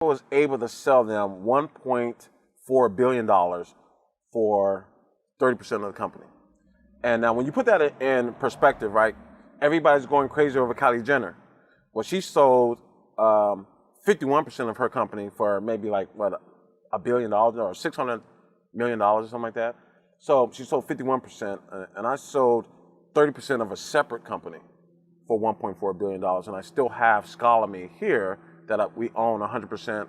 was able to sell them $1.4 billion for 30% of the company. And now when you put that in perspective, right, everybody's going crazy over Kylie Jenner. Well, she sold 51% of her company for maybe like, what, $1 billion or $600 million or something like that. So she sold 51%, and I sold 30% of a separate company for $1.4 billion. And I still have SchollyMe here that we own 100%,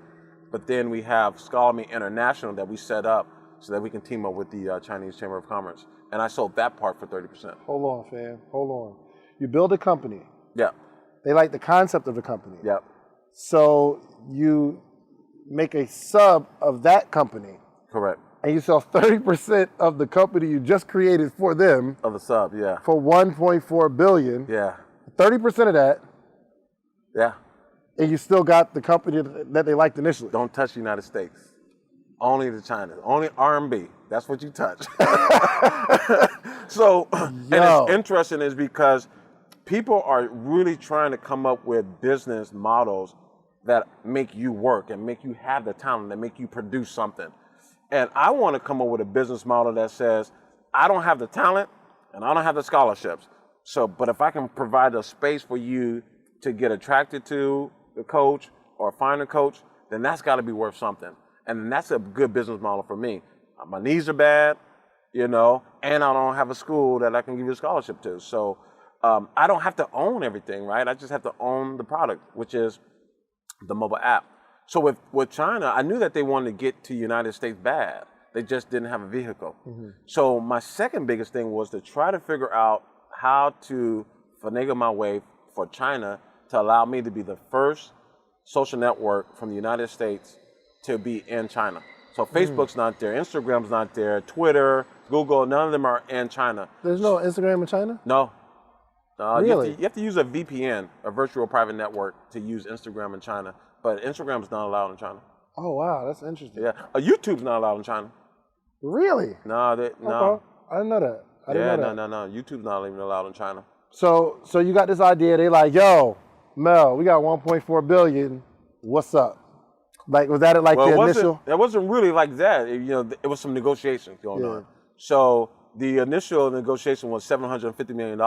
but then we have SchollyMe International that we set up so that we can team up with the Chinese Chamber of Commerce. And I sold that part for 30%. Hold on, fam. Hold on. You build a company. Yeah. They like the concept of the company. Yeah. So you make a sub of that company. Correct. And you sell 30% of the company you just created for them. Of the sub, yeah. For $1.4 billion. Yeah. 30% of that. Yeah. And you still got the company that they liked initially. Don't touch the United States. Only the China. Only RMB. That's what you touch. So, and it's interesting is because people are really trying to come up with business models that make you work and make you have the talent, that make you produce something. And I want to come up with a business model that says, I don't have the talent and I don't have the scholarships. So, but if I can provide a space for you to get attracted to the coach or find a coach, then that's got to be worth something. And that's a good business model for me. My knees are bad, you know, and I don't have a school that I can give you a scholarship to. So I don't have to own everything, right? I just have to own the product, which is the mobile app. So with China, I knew that they wanted to get to the United States bad. They just didn't have a vehicle. Mm-hmm. So my second biggest thing was to try to figure out how to finagle my way for China to allow me to be the first social network from the United States to be in China. So Facebook's not there, Instagram's not there, Twitter, Google, none of them are in China. There's no Instagram in China? No. Really? You have to use a VPN, a virtual private network, to use Instagram in China. But Instagram's not allowed in China. Oh, wow, that's interesting. Yeah, YouTube's not allowed in China. Really? No. Okay. I didn't know that. I didn't know that. No. YouTube's not even allowed in China. So you got this idea, they like, yo, Mel, we got 1.4 billion, what's up? Like, was that like the initial? It wasn't really like that. It was some negotiations going on. So the initial negotiation was $750 million.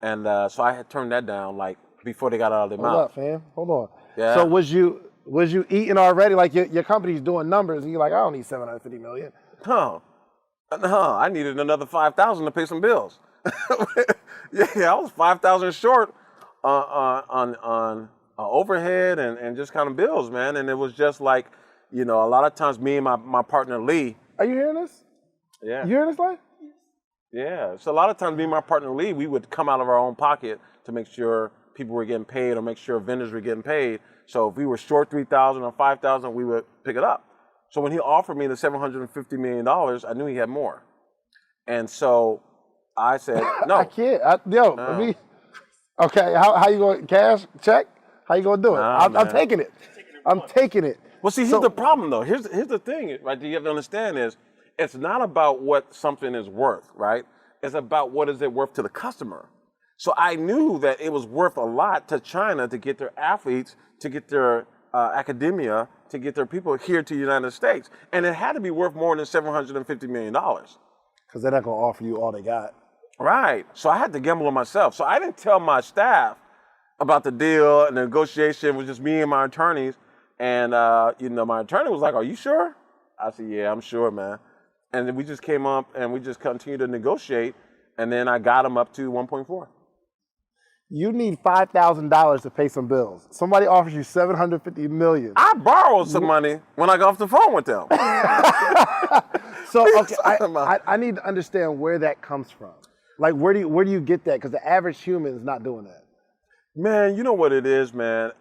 And so I had turned that down like before they got out of their mouth. Hold up, fam. Hold on. Yeah. So was you eating already? Like your company's doing numbers and you're like, I don't need 750 million. No, I needed another 5,000 to pay some bills. Yeah, I was 5,000 short on overhead and just kind of bills, man. And it was just like, a lot of times me and my partner Lee. Are you hearing this? Yeah. You hearing this, Lee? Yeah. So a lot of times me and my partner Lee, we would come out of our own pocket to make sure people were getting paid or make sure vendors were getting paid. So if we were short 3,000 or 5,000, we would pick it up. So when he offered me the $750 million, I knew he had more. And so I said, no. I can't. Okay, how you going, cash, check? How you going to do it? I'm taking it. I'm taking it. Well, see, here's the problem, though. Here's the thing, right, that you have to understand is it's not about what something is worth, right? It's about what is it worth to the customer. So I knew that it was worth a lot to China to get their athletes, to get their academia, to get their people here to the United States. And it had to be worth more than $750 million. Because they're not going to offer you all they got. Right. So I had to gamble on myself. So I didn't tell my staff about the deal, and the negotiation was just me and my attorneys. And, my attorney was like, are you sure? I said, yeah, I'm sure, man. And then we just came up and we just continued to negotiate. And then I got them up to 1.4. You need $5,000 to pay some bills. Somebody offers you $750 million. I borrowed some money when I got off the phone with them. So, okay, I need to understand where that comes from. Like, where do you get that? Because the average human is not doing that. Man, you know what it is, man?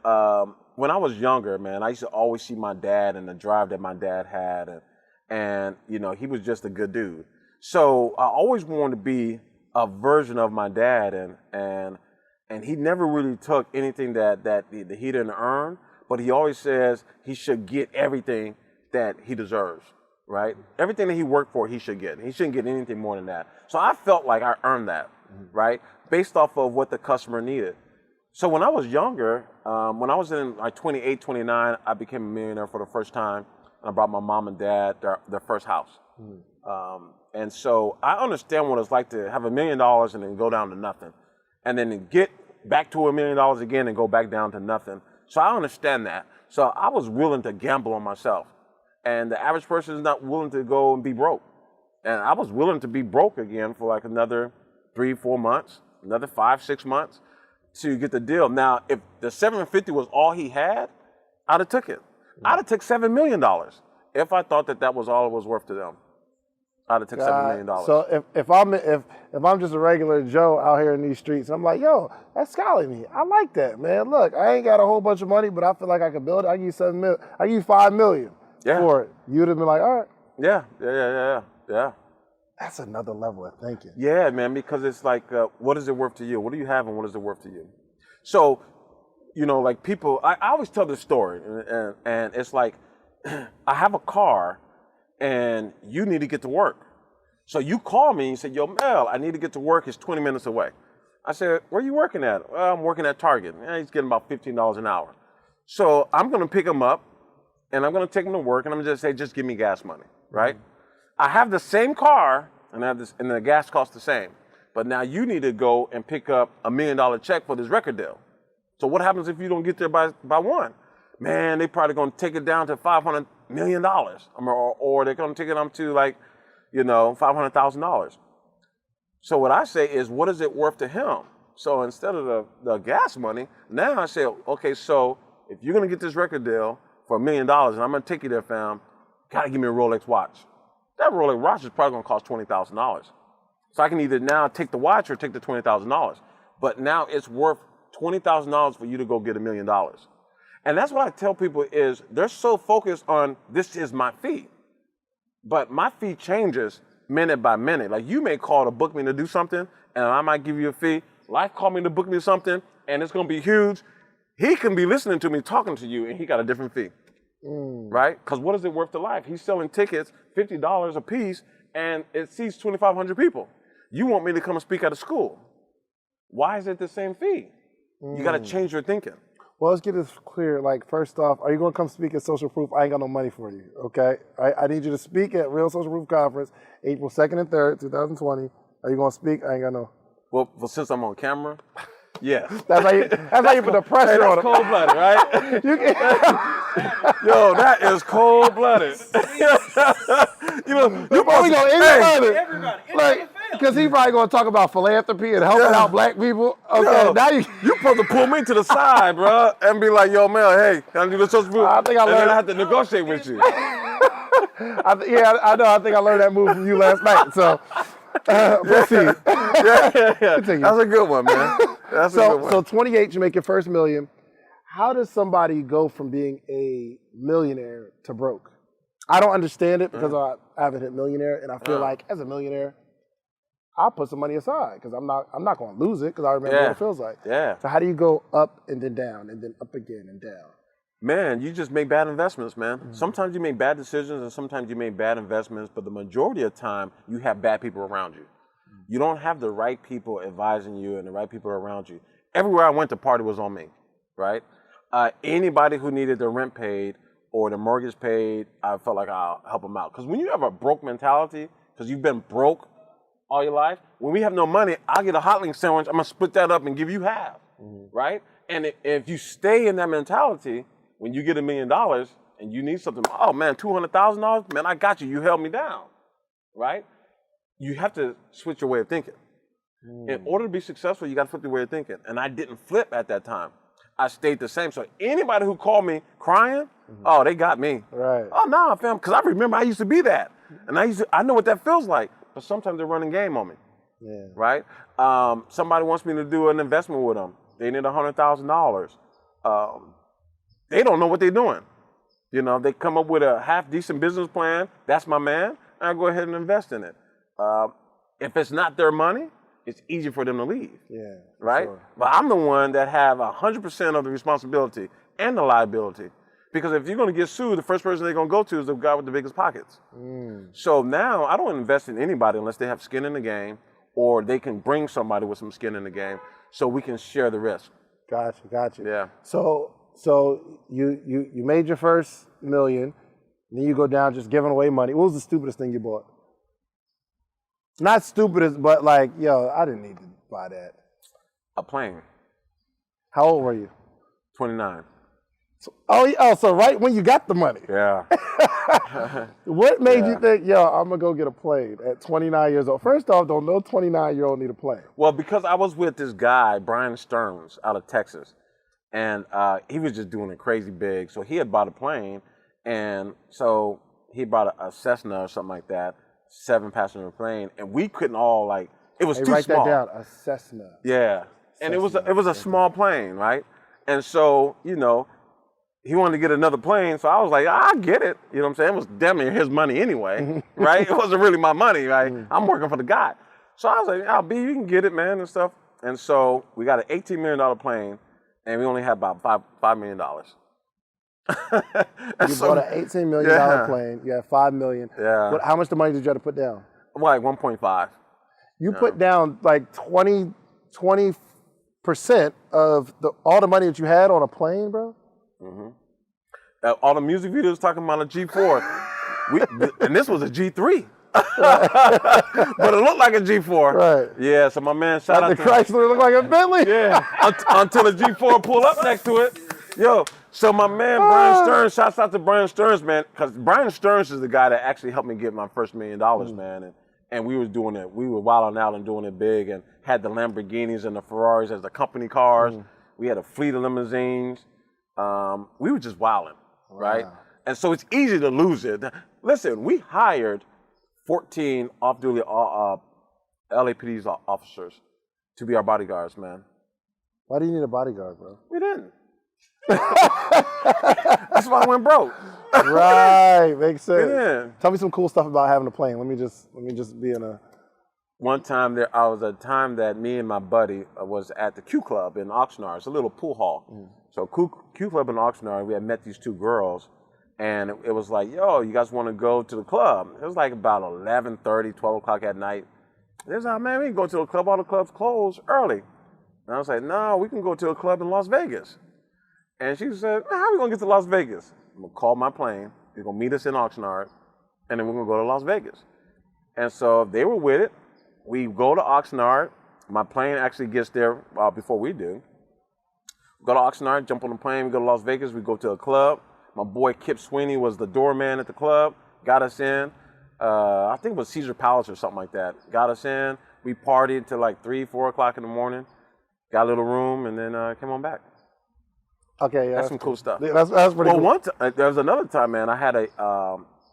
When I was younger, man, I used to always see my dad and the drive that my dad had. And he was just a good dude. So I always wanted to be a version of my dad. And he never really took anything that he didn't earn, but he always says he should get everything that he deserves, right? Everything that he worked for, he should get. He shouldn't get anything more than that. So I felt like I earned that, right? Based off of what the customer needed. So when I was younger, when I was in like 28, 29, I became a millionaire for the first time. I brought my mom and dad their first house. And so I understand what it's like to have $1 million and then go down to nothing. And then to get back to $1 million again and go back down to nothing. So I understand that. So I was willing to gamble on myself. And the average person is not willing to go and be broke. And I was willing to be broke again for like another 3-4 months, another 5-6 months to get the deal. Now, if the $750 was all he had, I'd have took it. I'd have took $7 million if I thought that was all it was worth to them. I'd have took $7 million. So if I'm just a regular Joe out here in these streets, I'm like, yo, that's SchollyMe. I like that, man. Look, I ain't got a whole bunch of money, but I feel like I could build it. I give you $7 million. I give you $5 million for it. You'd have been like, all right. Yeah. That's another level of thinking. Yeah, man, because it's like, what is it worth to you? What do you have and what is it worth to you? So, like people, I always tell this story, and it's like, I have a car, and you need to get to work. So you call me and say, yo, Mel, I need to get to work. It's 20 minutes away. I said, where are you working at? Well, I'm working at Target. He's getting about $15 an hour. So I'm going to pick him up, and I'm going to take him to work, and I'm going to say, just give me gas money, right? I have the same car, and the gas costs the same. But now you need to go and pick up $1 million check for this record deal. So what happens if you don't get there by one? Man, they probably going to take it down to $500 million. Or they're going to take it up to like, $500,000. So what I say is, what is it worth to him? So instead of the gas money, now I say, okay, so if you're going to get this record deal for $1 million, and I'm going to take you there, fam, got to give me a Rolex watch. That Rolex watch is probably going to cost $20,000. So I can either now take the watch or take the $20,000. But now it's worth $20,000 for you to go get $1 million. And that's what I tell people is they're so focused on this is my fee. But my fee changes minute by minute. Like you may call to book me to do something and I might give you a fee. Life called me to book me something and it's going to be huge. He can be listening to me, talking to you, and he got a different fee. Right? Because what is it worth to Life? He's selling tickets, $50 a piece, and it seats 2,500 people. You want me to come and speak at a school. Why is it the same fee? You got to change your thinking. Well, let's get this clear. Like, first off, are you going to come speak at Social Proof? I ain't got no money for you, okay? I need you to speak at Real Social Proof Conference, April 2nd and 3rd, 2020. Are you going to speak? I ain't got no. Well, since I'm on camera, yeah. That's how you put the pressure on him. Cold-blooded, right? Yo, that is cold-blooded. You probably going to everybody. Like, because he probably going to talk about philanthropy and helping out black people. Okay, yo, now you supposed to pull me to the side, bro, and be like, yo, Mel, hey, can I do this social proof? I think I learned. And then I have to negotiate with you. I know. I think I learned that move from you last night. So, proceed. Yeah. That's a good one, man. That's a good one. So 28, you make your first million. How does somebody go from being a millionaire to broke? I don't understand it because I haven't hit millionaire, and I feel like as a millionaire, I'll put some money aside because I'm not going to lose it because I remember what it feels like. Yeah. So how do you go up and then down and then up again and down? Man, you just make bad investments, man. Sometimes you make bad decisions and sometimes you make bad investments, but the majority of the time, you have bad people around you. You don't have the right people advising you and the right people around you. Everywhere I went, the party was on me, right? Anybody who needed their rent paid or the mortgage paid, I felt like I'll help them out. Because when you have a broke mentality, because you've been broke all your life, when we have no money, I'll get a hot link sandwich, I'm going to split that up and give you half, right? And if you stay in that mentality, when you get $1 million and you need something, oh man, $200,000, man, I got you. You held me down, right? You have to switch your way of thinking. In order to be successful, you got to flip your way of thinking. And I didn't flip at that time. I stayed the same. So anybody who called me crying, oh, they got me. Right. Oh, no, fam, because I remember I used to be that. And I know what that feels like. But sometimes they're running game on me, right? Somebody wants me to do an investment with them. They need $100,000. They don't know what they're doing. You know, they come up with a half-decent business plan. That's my man. I go ahead and invest in it. If it's not their money, it's easy for them to leave. Yeah. Right? Sure. But I'm the one that have 100% of the responsibility and the liability. Because if you're going to get sued, the first person they're going to go to is the guy with the biggest pockets. So now I don't invest in anybody unless they have skin in the game or they can bring somebody with some skin in the game so we can share the risk. Gotcha. Yeah. So you made your first million, and then you go down just giving away money. What was the stupidest thing you bought? Not stupidest, but like, yo, I didn't need to buy that. A plane. How old were you? 29. So right when you got the money. Yeah. What made you think, yo, I'm gonna go get a plane at 29 years old? First off, don't no 29-year-old need a plane. Well, because I was with this guy, Brian Stearns, out of Texas, and he was just doing it crazy big. So he had bought a plane, and so he bought a Cessna or something like that, 7-passenger plane, and we couldn't all like, it was too small. Write that down, a Cessna. Yeah, and it was a small plane, right? And so, you know, he wanted to get another plane, so I was like, I get it. You know what I'm saying? It was damn near his money anyway, right? It wasn't really my money, right? I'm working for the guy. So I was like, B, you can get it, man, and stuff. And so we got an $18 million plane, and we only had about $5 million. You bought an $18 million plane, you had $5 million. Yeah. How much the money did you have to put down? Like 1.5. You put down like 20% of all the money that you had on a plane, bro? All the music videos talking about a G4. And this was a G3. But it looked like a G4. Right. Yeah, so my man shout out the Chrysler looked like a Bentley. Yeah, until the G4 pulled up next to it. Yo, so my man Brian Stearns, shouts out to Brian Stearns, man, because Brian Stearns is the guy that actually helped me get my first $1 million, man. And we was doing it. We were wilding out and doing it big, and had the Lamborghinis and the Ferraris as the company cars. We had a fleet of limousines. We were just wilding, right? And so it's easy to lose it. Listen, we hired 14 off-duty LAPD's officers to be our bodyguards, man. Why do you need a bodyguard, bro? We didn't. That's why I went broke. Right, makes sense. Yeah. Tell me some cool stuff about having a plane. Let me just be in a. One time I was a time that me and my buddy was at the Q Club in Oxnard. It's a little pool hall. So Q Club in Oxnard, we had met these two girls, and it was like, yo, you guys want to go to the club? It was like about 11:30, 12 o'clock at night. They was like, man, we can go to the club. All the clubs close early. And I was like, no, we can go to a club in Las Vegas. And she said, how are we going to get to Las Vegas? I'm going to call my plane. They're going to meet us in Oxnard, and then we're going to go to Las Vegas. And so they were with it. We go to Oxnard. My plane actually gets there before we do. Go to Oxnard, jump on the plane, we go to Las Vegas, we go to a club. My boy Kip Sweeney was the doorman at the club, got us in. I think it was Caesar Palace or something like that. Got us in. We partied till like 3, 4 o'clock in the morning. Got a little room, and then came on back. Okay, yeah. That's some cool stuff. That's pretty cool. Well, there was another time, man, I had a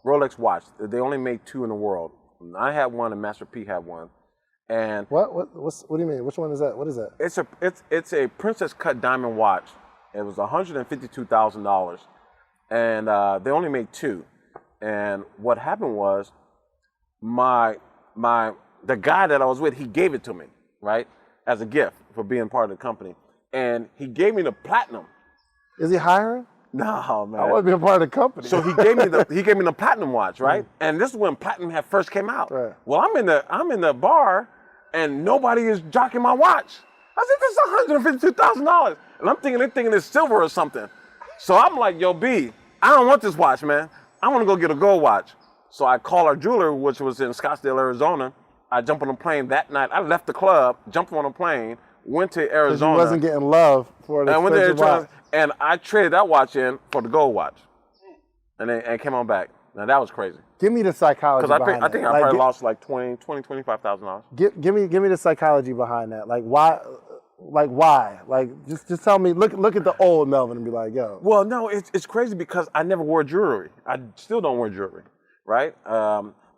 Rolex watch. They only made 2 in the world. I had one, and Master P had one. And what do you mean? Which one is that? What is that? It's a princess cut diamond watch. It was $152,000, and they only made 2. And what happened was, the guy that I was with, he gave it to me, right, as a gift for being part of the company, and he gave me the platinum. Is he hiring? No, man. I want to be a part of the company. So he gave me the platinum watch, right? And this is when platinum had first came out. Right. Well, I'm in the bar, and nobody is jocking my watch. I said, this is $152,000, and I'm thinking they're thinking it's silver or something. So I'm like, yo, B, I don't want this watch, man. I want to go get a gold watch. So I call our jeweler, which was in Scottsdale, Arizona. I jump on a plane that night. I left the club, jumped on a plane, went to Arizona. You wasn't getting love for an expensive watch. And I traded that watch in for the gold watch, and came on back. Now that was crazy. Give me the psychology behind that. I think I probably lost like $25,000. Give me the psychology behind that. Like why? Like just tell me. Look at the old Melvin and be like, yo. Well, no, it's crazy because I never wore jewelry. I still don't wear jewelry, right?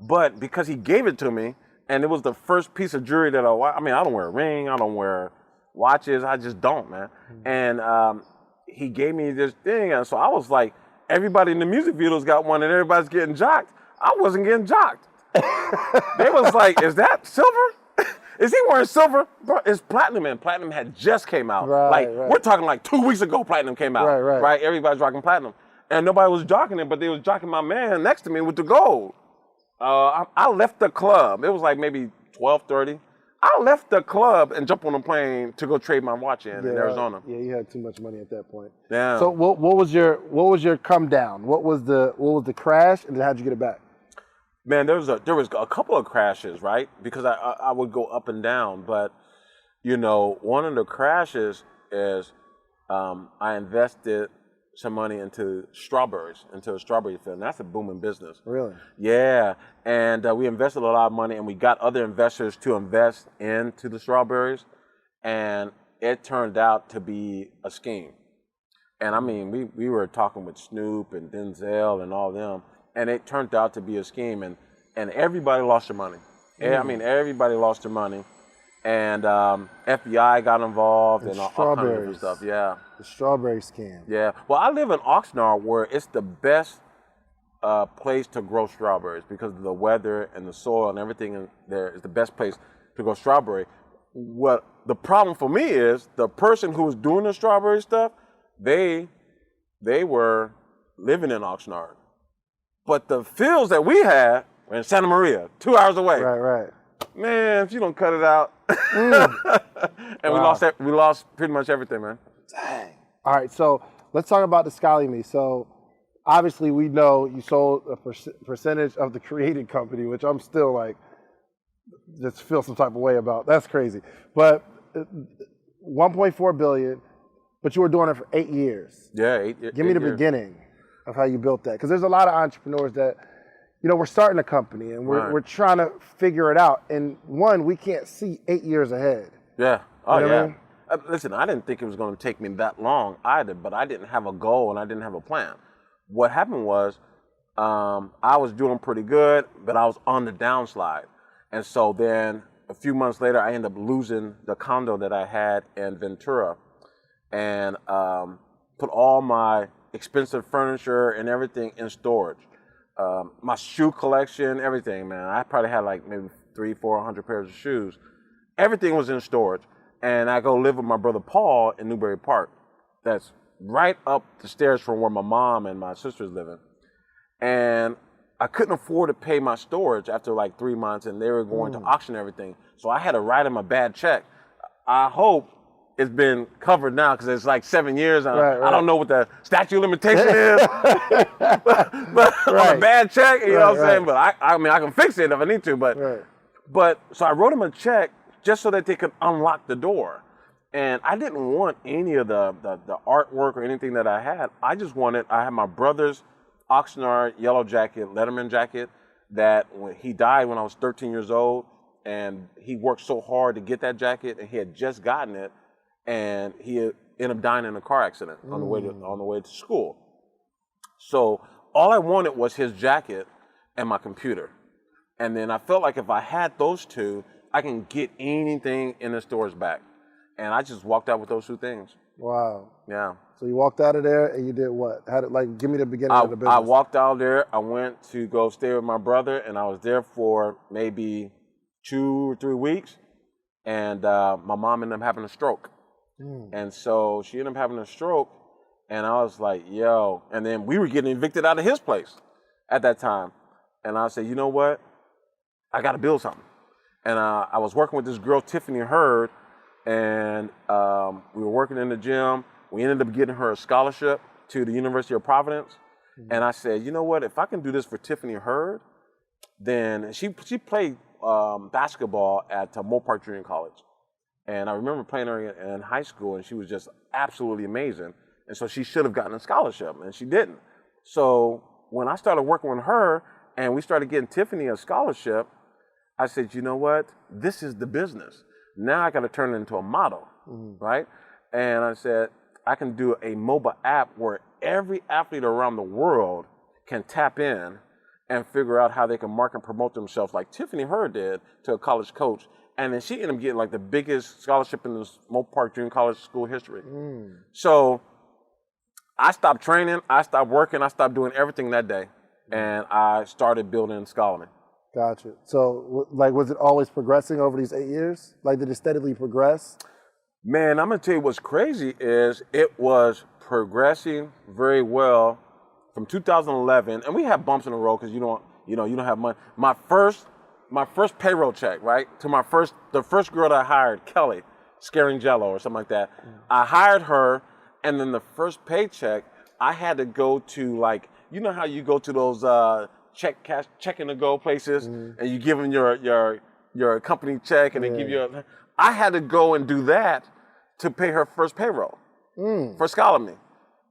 But because he gave it to me, and it was the first piece of jewelry that I mean, I don't wear a ring. I don't wear watches. I just don't, man. And he gave me this thing, and so I was like, everybody in the music videos got one, and everybody's getting jocked. I wasn't getting jocked. They was like, is that silver? Is he wearing silver? Bro, it's platinum, and platinum had just came out. Right. We're talking like 2 weeks ago platinum came out. Right. Everybody's rocking platinum. And nobody was jocking it, but they was jocking my man next to me with the gold. I left the club. It was like maybe 12:30. I left the club and jumped on a plane to go trade my watch in Arizona. Yeah, you had too much money at that point. Yeah. So what was your come down? What was the crash, and then how'd you get it back? Man, there was a couple of crashes, right? Because I would go up and down, but you know, one of the crashes is I invested some money into strawberries, into a strawberry field, and that's a booming business. Really? Yeah, and we invested a lot of money, and we got other investors to invest into the strawberries, and it turned out to be a scheme. And I mean, we were talking with Snoop and Denzel and all them, and it turned out to be a scheme, and everybody lost their money. I mean, everybody lost their money, and FBI got involved and all kinds of different stuff. Yeah. The strawberry scam. Yeah. Well, I live in Oxnard, where it's the best place to grow strawberries because of the weather and the soil and everything in there is the best place to grow strawberry. What the problem for me is the person who was doing the strawberry stuff, they were living in Oxnard. But the fields that we had were in Santa Maria, 2 hours away. Right. Man, if you don't cut it out. And wow. we lost pretty much everything, man. Dang. All right, so let's talk about the SchollyMe. So obviously we know you sold a percentage of the created company, which I'm still like, just feel some type of way about. That's crazy. But 1.4 billion, but you were doing it for 8 years. Yeah, 8 years. Give me the beginning of how you built that. Because there's a lot of entrepreneurs that, you know, we're starting a company and we're trying to figure it out. And one, we can't see 8 years ahead. Yeah. Oh, you know yeah. what I mean? Listen, I didn't think it was going to take me that long either, but I didn't have a goal and I didn't have a plan. What happened was I was doing pretty good, but I was on the downslide. And so then a few months later, I ended up losing the condo that I had in Ventura and put all my expensive furniture and everything in storage. My shoe collection, everything, man. I probably had like maybe 300-400 pairs of shoes. Everything was in storage. And I go live with my brother Paul in Newbury Park. That's right up the stairs from where my mom and my sister's living. And I couldn't afford to pay my storage after like 3 months, and they were going to auction everything. So I had to write them a bad check. I hope it's been covered now because it's like 7 years. Right. I don't know what the statute of limitation is. but on a bad check, you know what I'm saying? But I mean, I can fix it if I need to. But so I wrote them a check just so that they could unlock the door. And I didn't want any of the artwork or anything that I had. I had my brother's Oxnard yellow jacket, Letterman jacket, that when he died when I was 13 years old, and he worked so hard to get that jacket, and he had just gotten it, and he ended up dying in a car accident on the way to school. So all I wanted was his jacket and my computer. And then I felt like if I had those two, I can get anything in the stores back. And I just walked out with those two things. Wow. Yeah. So you walked out of there and you did what? Give me the beginning of the business. I walked out there. I went to go stay with my brother, and I was there for maybe 2 or 3 weeks. And my mom ended up having a stroke. And so she ended up having a stroke, and I was like, yo. And then we were getting evicted out of his place at that time. And I said, you know what? I got to build something. And I was working with this girl, Tiffany Hurd, and we were working in the gym. We ended up getting her a scholarship to the University of Providence. And I said, you know what? If I can do this for Tiffany Hurd, then she played basketball at Moore Junior College. And I remember playing her in high school, and she was just absolutely amazing. And so she should have gotten a scholarship, and she didn't. So when I started working with her, and we started getting Tiffany a scholarship, I said, you know what? This is the business. Now I got to turn it into a model, right? And I said, I can do a mobile app where every athlete around the world can tap in and figure out how they can market and promote themselves like Tiffany Hurd did to a college coach. And then she ended up getting like the biggest scholarship in the Moore Park Junior College school history. So I stopped training, I stopped working, I stopped doing everything that day. And I started building SchollyMe. Gotcha. So, like, was it always progressing over these 8 years? Like, did it steadily progress? Man, I'm gonna tell you what's crazy is it was progressing very well from 2011, and we had bumps in the road because you don't have money. My first my first payroll check, right? To the first girl that I hired, Kelly, Scaring Jello or something like that. I hired her, and then the first paycheck, I had to go to like, you know how you go to those check in the go places, and you give them your company check, and they give you I had to go and do that to pay her first payroll for SchollyMe.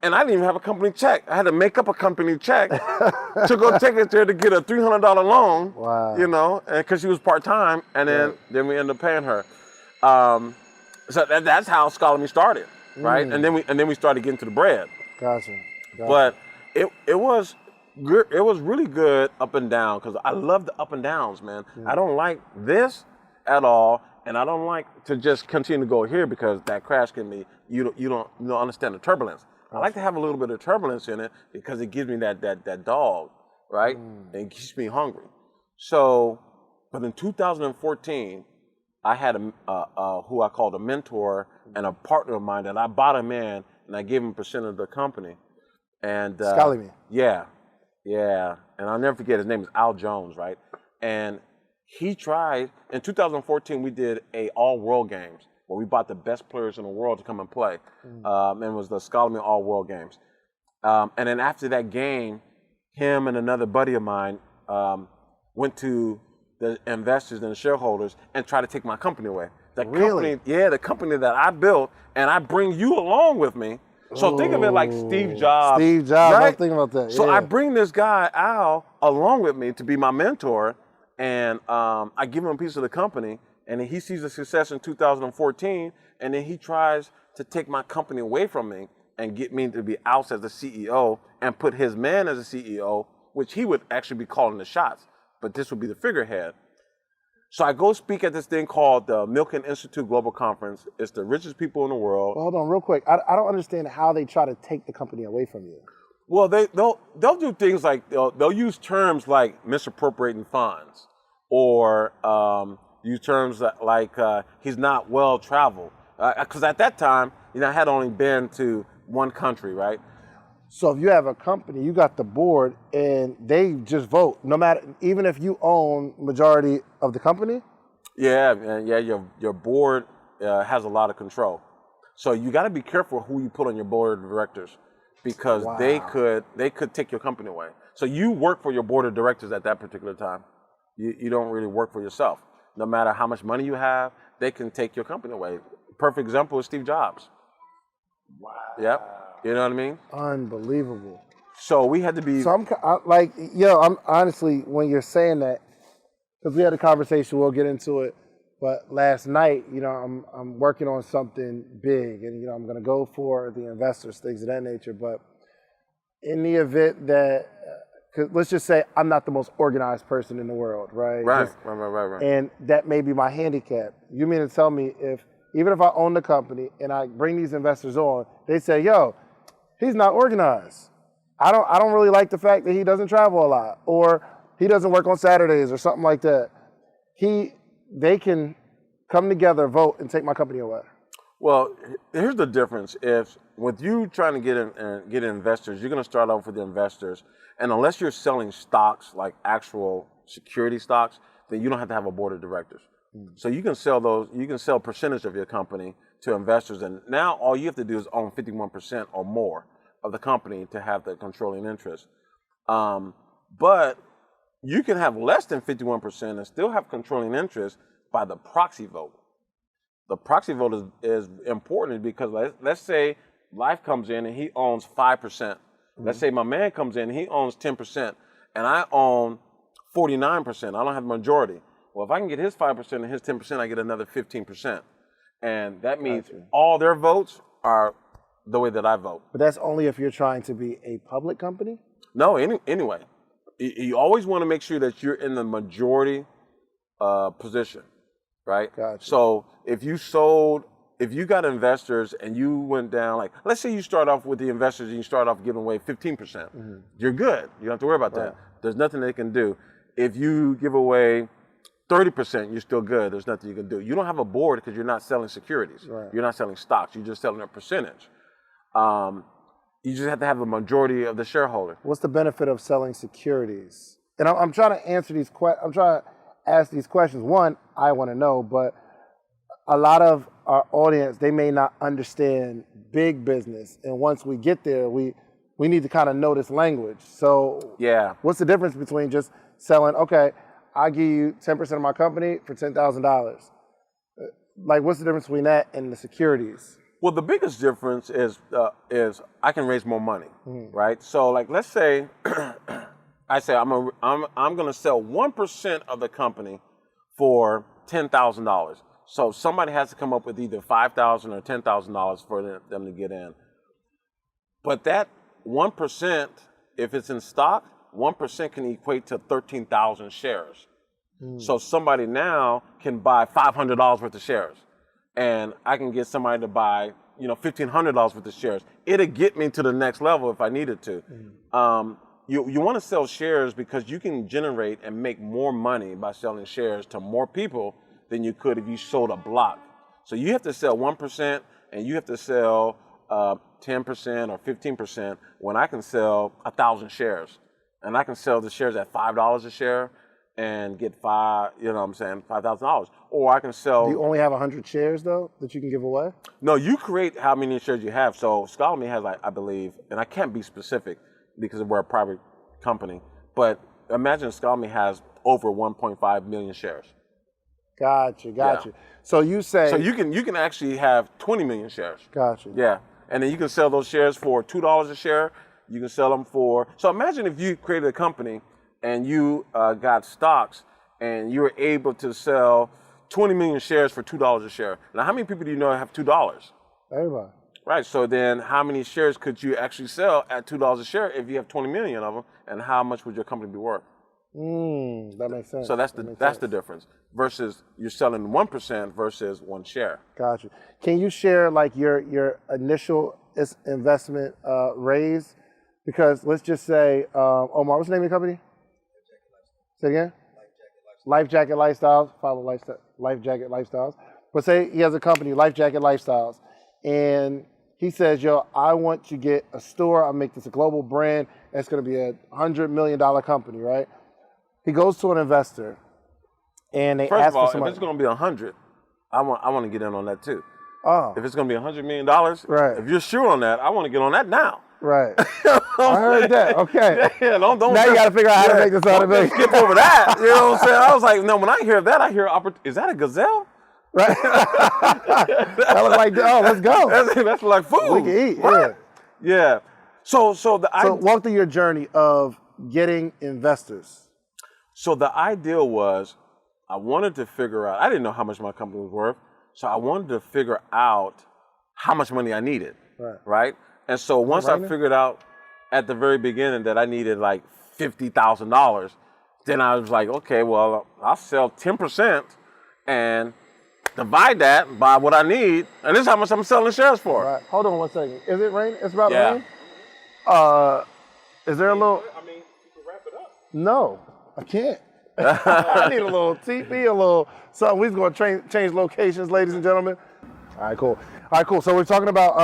And I didn't even have a company check. I had to make up a company check to go take it there to get a $300 loan. Wow. You know, because she was part-time, and then we ended up paying her. So that's how SchollyMe started, right? And then we started getting to the bread. Gotcha. But it was good. It was really good up and down because I love the up and downs, man. I don't like this at all, and I don't like to just continue to go here because that crash can be you don't understand the turbulence. I like to have a little bit of turbulence in it because it gives me that dog, right? And it keeps me hungry. So, but in 2014, I had who I called a mentor and a partner of mine that I bought him in, and I gave him % of the company. And SchollyMe. Yeah. And I'll never forget, his name is Al Jones, right? And he tried, in 2014, we did a all-world games where we bought the best players in the world to come and play. And it was the SchollyMe all-world games. And then after that game, him and another buddy of mine went to the investors and the shareholders and tried to take my company away. The company that I built, and I bring you along with me. So think of it like Steve Jobs. Steve Jobs, right? I was thinking about that. So I bring this guy, Al, along with me to be my mentor, and I give him a piece of the company, and then he sees the success in 2014, and then he tries to take my company away from me and get me to be out as the CEO and put his man as a CEO, which he would actually be calling the shots, but this would be the figurehead. So I go speak at this thing called the Milken Institute Global Conference. It's the richest people in the world. Well, hold on real quick. I don't understand how they try to take the company away from you. Well, they'll do things like they'll use terms like misappropriating funds, or use terms like he's not well traveled. Because at that time, I had only been to one country, right? So if you have a company, you got the board, and they just vote, no matter, even if you own majority of the company? Yeah, your board has a lot of control. So you got to be careful who you put on your board of directors, because they could take your company away. So you work for your board of directors at that particular time. You don't really work for yourself. No matter how much money you have, they can take your company away. Perfect example is Steve Jobs. Wow. Yep. You know what I mean? Unbelievable. So we had to be. So I'm honestly, when you're saying that, because we had a conversation, we'll get into it. But last night, I'm working on something big, and I'm going to go for the investors, things of that nature. But in the event that, let's just say I'm not the most organized person in the world, right? Right. And that may be my handicap. You mean to tell me even if I own the company and I bring these investors on, they say, yo, he's not organized. I don't really like the fact that he doesn't travel a lot, or he doesn't work on Saturdays or something like that. They can come together, vote, and take my company away. Well, here's the difference. If with you trying to get investors, you're going to start off with the investors, and unless you're selling stocks, like actual security stocks, then you don't have to have a board of directors. So you can sell those. You can sell a percentage of your company to investors, and now all you have to do is own 51% or more of the company to have the controlling interest. But you can have less than 51% and still have controlling interest by the proxy vote. The proxy vote is important because let's say Life comes in and he owns 5%. Let's say my man comes in and he owns 10%, and I own 49%. I don't have a majority. Well, if I can get his 5% and his 10%, I get another 15%. And that means all their votes are the way that I vote. But that's only if you're trying to be a public company? No, anyway. You always want to make sure that you're in the majority position, right? Gotcha. So if you got investors and you went down, like, let's say you start off with the investors and you start off giving away 15%. You're good. You don't have to worry about that. There's nothing they can do. If you give away 30%, you're still good. There's nothing you can do. You don't have a board because you're not selling securities. Right. You're not selling stocks. You're just selling a percentage. You just have to have a majority of the shareholder. What's the benefit of selling securities? And I'm trying to answer these questions. I'm trying to ask these questions. One, I want to know, but a lot of our audience, they may not understand big business. And once we get there, we need to kind of know this language. So Yeah. what's the difference between just selling, okay, I'll give you 10% of my company for $10,000. Like, what's the difference between that and the securities? Well, the biggest difference is I can raise more money, right? So, like, let's say I say I'm going to sell 1% of the company for $10,000. So somebody has to come up with either $5,000 or $10,000 for them to get in. But that 1%, if it's in stock, 1% can equate to 13,000 shares. So somebody now can buy $500 worth of shares, and I can get somebody to buy, $1,500 worth of shares. It'll get me to the next level if I needed to. You want to sell shares because you can generate and make more money by selling shares to more people than you could if you sold a block. So you have to sell 1%, and you have to sell 10% or 15% when I can sell 1,000 shares, and I can sell the shares at $5 a share and get $5,000. Or I can sell. Do you only have 100 shares though that you can give away? No, you create how many shares you have. So SchollyMe has, I believe, and I can't be specific because we're a private company, but imagine SchollyMe has over 1.5 million shares. Got you. So you say. So you can actually have 20 million shares. Got you. Yeah, and then you can sell those shares for $2 a share. You can sell them for. So imagine if you created a company and you got stocks and you were able to sell 20 million shares for $2 a share. Now, how many people do you know have $2? Everybody. Right. So then, how many shares could you actually sell at $2 a share if you have 20 million of them? And how much would your company be worth? That makes sense. So that's the difference. Versus you're selling 1% versus one share. Got you. Can you share like your initial investment raise? Because let's just say, Omar, what's the name of your company? Say it again? Life Jacket Lifestyles. Follow Life Jacket Lifestyles. But say he has a company, Life Jacket Lifestyles, and he says, yo, I want to get a store. I'll make this a global brand. It's going to be a $100 million company, right? He goes to an investor, and they ask for some money. If it's going to be 100, I want to get in on that too. Oh. If it's going to be $100 million, right. If you're sure on that, I want to get on that now. Right. I heard that. Okay. Yeah, don't now you got to figure out how to make this $100 million. Skip over that. You know what I'm saying? I was like, no, when I hear that, I hear, is that a gazelle? Right. That was like, oh, let's go. That's like food. We can eat. Right? Yeah. So walk through your journey of getting investors. So the ideal was, I wanted to figure out, I didn't know how much my company was worth, so I wanted to figure out how much money I needed, right? And so once I figured out at the very beginning that I needed like $50,000, then I was like, okay, well, I'll sell 10% and divide that by what I need, and this is how much I'm selling shares for. Right. Hold on one second. Is it raining? It's about to rain? Is there a little... I mean, you can wrap it up. No, I can't. I need a little teepee, a little something. We're going to change locations, ladies and gentlemen. All right, cool. So we're talking about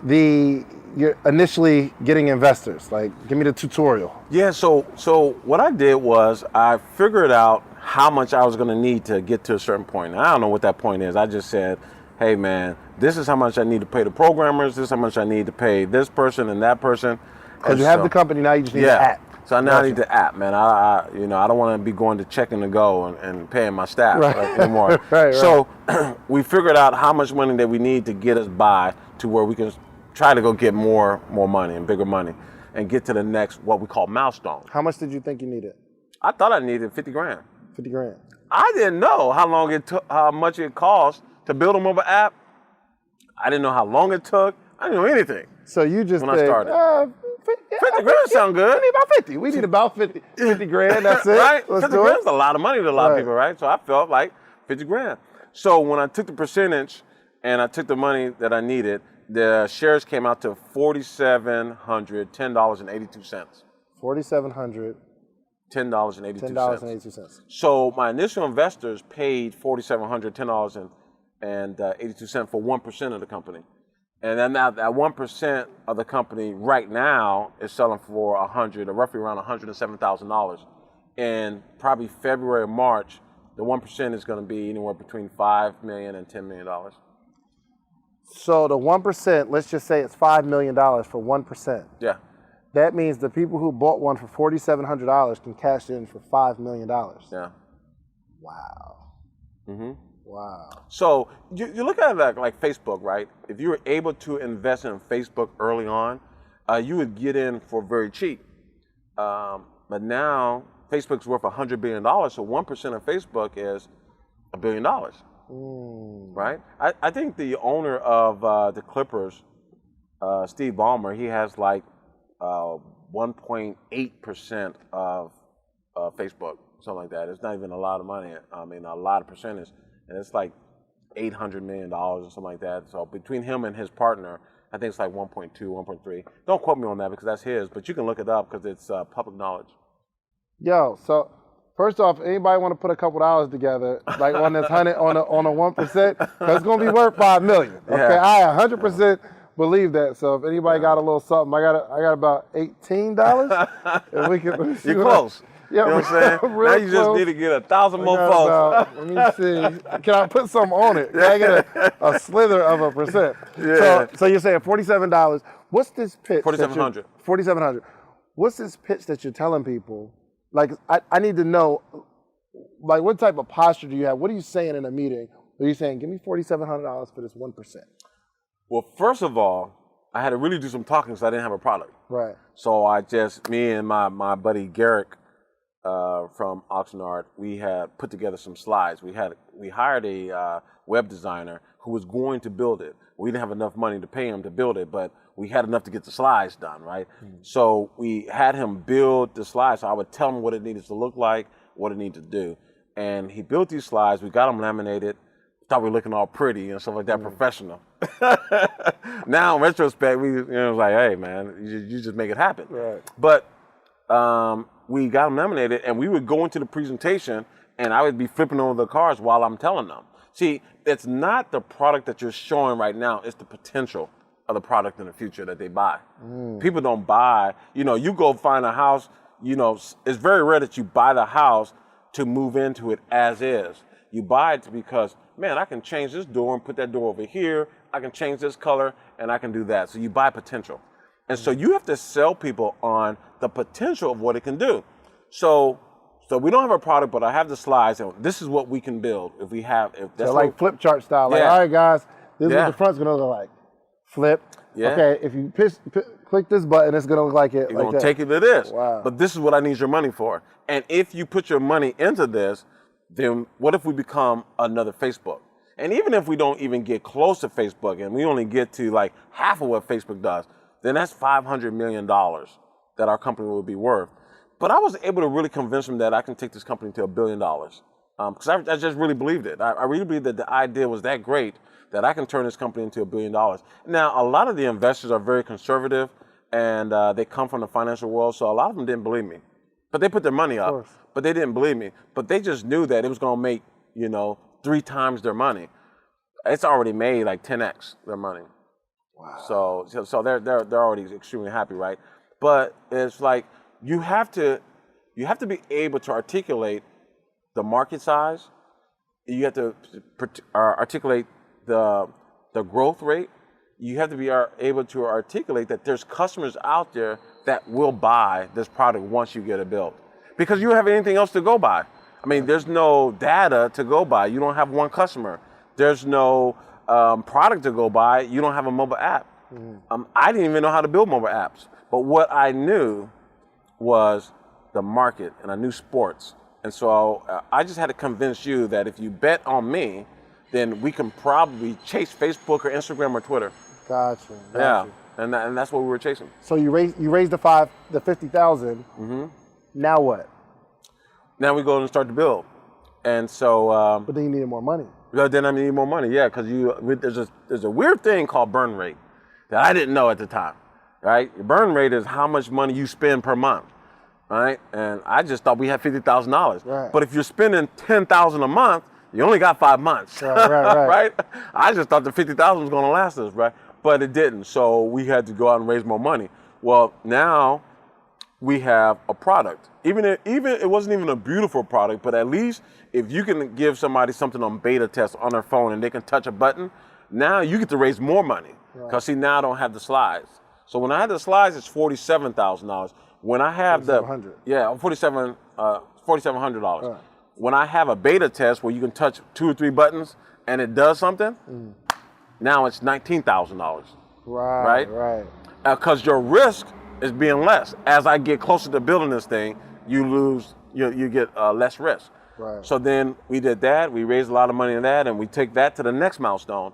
you're initially getting investors. Like, give me the tutorial. Yeah, so what I did was I figured out how much I was going to need to get to a certain point. Now, I don't know what that point is. I just said, hey, man, this is how much I need to pay the programmers. This is how much I need to pay this person and that person. Because you have the company now, you just need the app. So now I need the app, man. I don't want to be going to check and to go and paying my staff anymore. Right. So we figured out how much money that we need to get us by to where we can try to go get more money and bigger money and get to the next, what we call milestone. How much did you think you needed? I thought I needed 50 grand. 50 grand. I didn't know how much it cost to build a mobile app. I didn't know how long it took. I didn't know anything. So you just when I started. 50 grand sound good. We need about 50. We need about 50 grand. That's it. Right? Let's 50 do grand it. is a lot of money to a lot of people, right? So I felt like 50 grand. So when I took the percentage and I took the money that I needed, the shares came out to $4,710.82. $4,700. $10.82. So my initial investors paid $4,710.82 for 1% of the company. And then that 1% of the company right now is selling for roughly around $107,000 in probably February or March, the 1% is going to be anywhere between $5 million and $10 million. So the 1%, let's just say it's $5 million for 1%. Yeah. That means the people who bought one for $4,700 can cash in for $5 million. Yeah. Wow. Mm-hmm. Wow. So you look at it like Facebook, right? If you were able to invest in Facebook early on, you would get in for very cheap. But now Facebook's worth $100 billion, so 1% of Facebook is $1 billion, right? I think the owner of the Clippers, Steve Ballmer, he has like 1.8% of Facebook, something like that. It's not even a lot of money. I mean, a lot of percentage. And it's like $800 million or something like that. So between him and his partner, I think it's like 1.2, 1.3. Don't quote me on that because that's his, but you can look it up because it's public knowledge. Yo, so first off, anybody want to put a couple dollars together, like on this 100 on a 1%? That's gonna be worth $5 million. Okay, Yeah. I 100% believe that. So if anybody got a little something, I got about $18, and we can. You're close. Yeah, You know what I'm saying? Now you just need to get 1,000 more folks. Let me see. Can I put something on it? Can I get a slither of a percent? Yeah. So you're saying $47. What's this pitch? $4,700. $4,700. What's this pitch that you're telling people? Like, I need to know, like, what type of posture do you have? What are you saying in a meeting? Are you saying, give me $4,700 for this 1%? Well, first of all, I had to really do some talking because I didn't have a product. Right. So me and my buddy Garrick from Oxnard, we had put together some slides. We hired a web designer who was going to build it. We didn't have enough money to pay him to build it, but we had enough to get the slides done, right? So we had him build the slides. So I would tell him what it needed to look like, what it needed to do. And he built these slides. We got them laminated. Thought we were looking all pretty and stuff like that, professional. Now, in retrospect, it was like, hey, man, you just make it happen. Right. But we got them laminated, and we would go into the presentation, and I would be flipping over the cards while I'm telling them. See, it's not the product that you're showing right now, it's the potential of the product in the future that they buy. People don't buy, you go find a house, it's very rare that you buy the house to move into it as is. You buy it because, man, I can change this door and put that door over here, I can change this color, and I can do that. So you buy potential. And so you have to sell people on the potential of what it can do. So we don't have a product, but I have the slides, and this is what we can build if that's So like flip chart style. Like, all right, guys, this is what the front's gonna look like. Flip. Yeah. Okay, if you click this button, it's gonna look like it. You're gonna take it to this. Wow. But this is what I need your money for. And if you put your money into this, then what if we become another Facebook? And even if we don't even get close to Facebook and we only get to like half of what Facebook does, then that's $500 million that our company will be worth. But I was able to really convince them that I can take this company to $1 billion. Because I just really believed it. I really believed that the idea was that great that I can turn this company into $1 billion. Now, a lot of the investors are very conservative and they come from the financial world, so a lot of them didn't believe me. But they put their money up, but they didn't believe me. But they just knew that it was gonna make, 3 times their money. It's already made like 10x their money. Wow. So they're already extremely happy, right? But it's like you have to be able to articulate the market size. You have to articulate the growth rate. You have to be able to articulate that there's customers out there that will buy this product once you get it built. Because you don't have anything else to go by. I mean, there's no data to go by. You don't have one customer. There's no product to go by. You don't have a mobile app. I didn't even know how to build mobile apps. But what I knew was the market, and I knew sports. And so I just had to convince you that if you bet on me, then we can probably chase Facebook or Instagram or Twitter. Gotcha. Yeah, and that's what we were chasing. So you raised the 50,000. Now what? Now we go and start to build. And so. But then you needed more money. Then I need more money, yeah, because there's a weird thing called burn rate that I didn't know at the time, right? Your burn rate is how much money you spend per month, right? And I just thought we had $50,000. Right. But if you're spending $10,000 a month, you only got 5 months, right. right? I just thought the $50,000 was going to last us, right? But it didn't, so we had to go out and raise more money. Well, now we have a product. Even it wasn't even a beautiful product, but at least if you can give somebody something on beta test on their phone and they can touch a button, now you get to raise more money. Because see, now I don't have the slides. So when I have the slides, it's $47,000. When I have $4,700. Right. When I have a beta test where you can touch 2 or 3 buttons and it does something, now it's $19,000. Right. Because your risk is being less. As I get closer to building this thing, you get less risk. Right. So then we did that. We raised a lot of money in that, and we take that to the next milestone.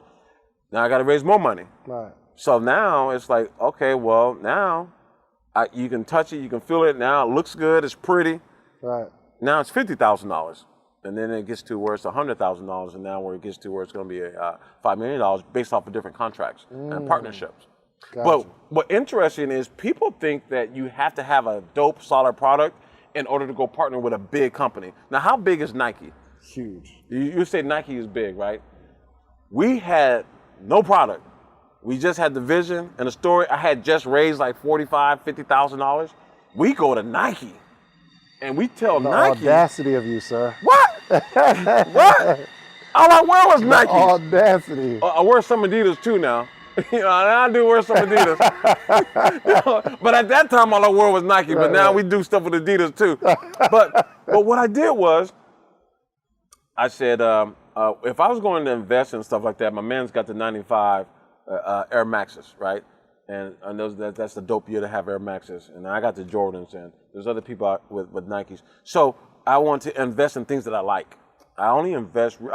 Now I got to raise more money. Right. So now it's like, okay, well now you can touch it, you can feel it. Now it looks good, it's pretty. Right. Now it's $50,000, and then it gets to where it's $100,000, and now where it gets to where it's going to be $5 million based off of different contracts and partnerships. Gotcha. But what's interesting is people think that you have to have a dope, solid product in order to go partner with a big company. Now, how big is Nike? Huge. You say Nike is big, right? We had no product. We just had the vision and the story. I had just raised like $45,000, $50,000. We go to Nike and we tell The Nike. audacity of you, sir. What? What? All I wear was Nike. Audacity. I wear some Adidas too now. I do wear some Adidas. But at that time, all I wore was Nike. But now we do stuff with Adidas too. But what I did was, I said, if I was going to invest in stuff like that, my man's got the 95 Air Maxes, right? And that's the dope year to have Air Maxes. And I got the Jordans, and there's other people out with Nikes. So I want to invest in things that I like. I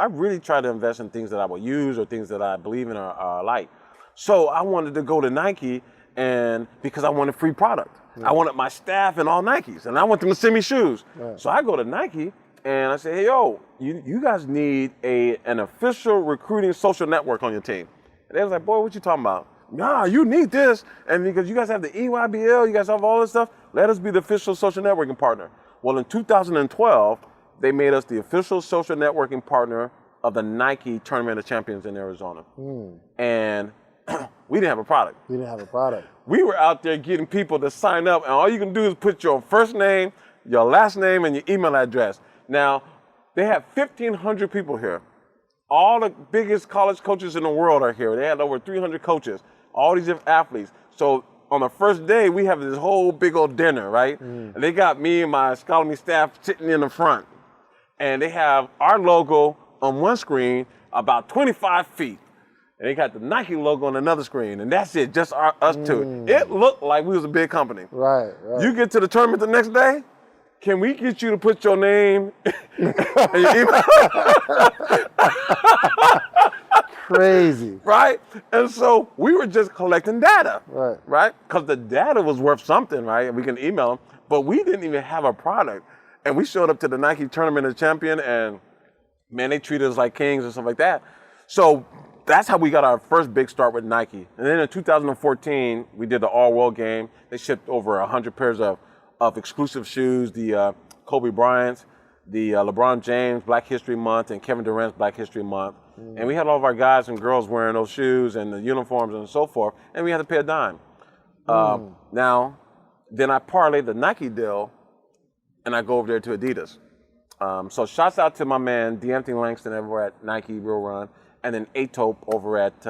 really try to invest in things that I will use or things that I believe in or like. So I wanted to go to Nike because I wanted free product. I wanted my staff in all Nikes, and I want them to send me shoes. So I go to Nike and I say, hey, yo, you guys need an official recruiting social network on your team. And they was like, boy, what you talking about? Nah, you need this. And because you guys have the EYBL, you guys have all this stuff, let us be the official social networking partner. Well, in 2012, they made us the official social networking partner of the Nike Tournament of Champions in Arizona. And we didn't have a product. We didn't have a product. We were out there getting people to sign up, and all you can do is put your first name, your last name, and your email address. Now, they have 1,500 people here. All the biggest college coaches in the world are here. They had over 300 coaches, all these different athletes. So on the first day, we have this whole big old dinner, right? And they got me and my SchollyMe staff sitting in the front. And they have our logo on one screen about 25 feet. And they got the Nike logo on another screen, and that's it, just us two. It looked like we was a big company. Right. You get to the tournament the next day, can we get you to put your name and your email? Crazy. Right? And so we were just collecting data. Right. Because the data was worth something, right? And we can email them, but we didn't even have a product. And we showed up to the Nike Tournament of Champion, and man, they treated us like kings and stuff like that. So that's how we got our first big start with Nike. And then in 2014, we did the all-world game. They shipped over 100 pairs of exclusive shoes, the Kobe Bryant's, the LeBron James Black History Month, and Kevin Durant's Black History Month. And we had all of our guys and girls wearing those shoes and the uniforms and so forth, and we had to pay a dime. Now, then I parlayed the Nike deal, and I go over there to Adidas. So shouts out to my man, D'Anthony Langston over at Nike Real Run, and then Atope over at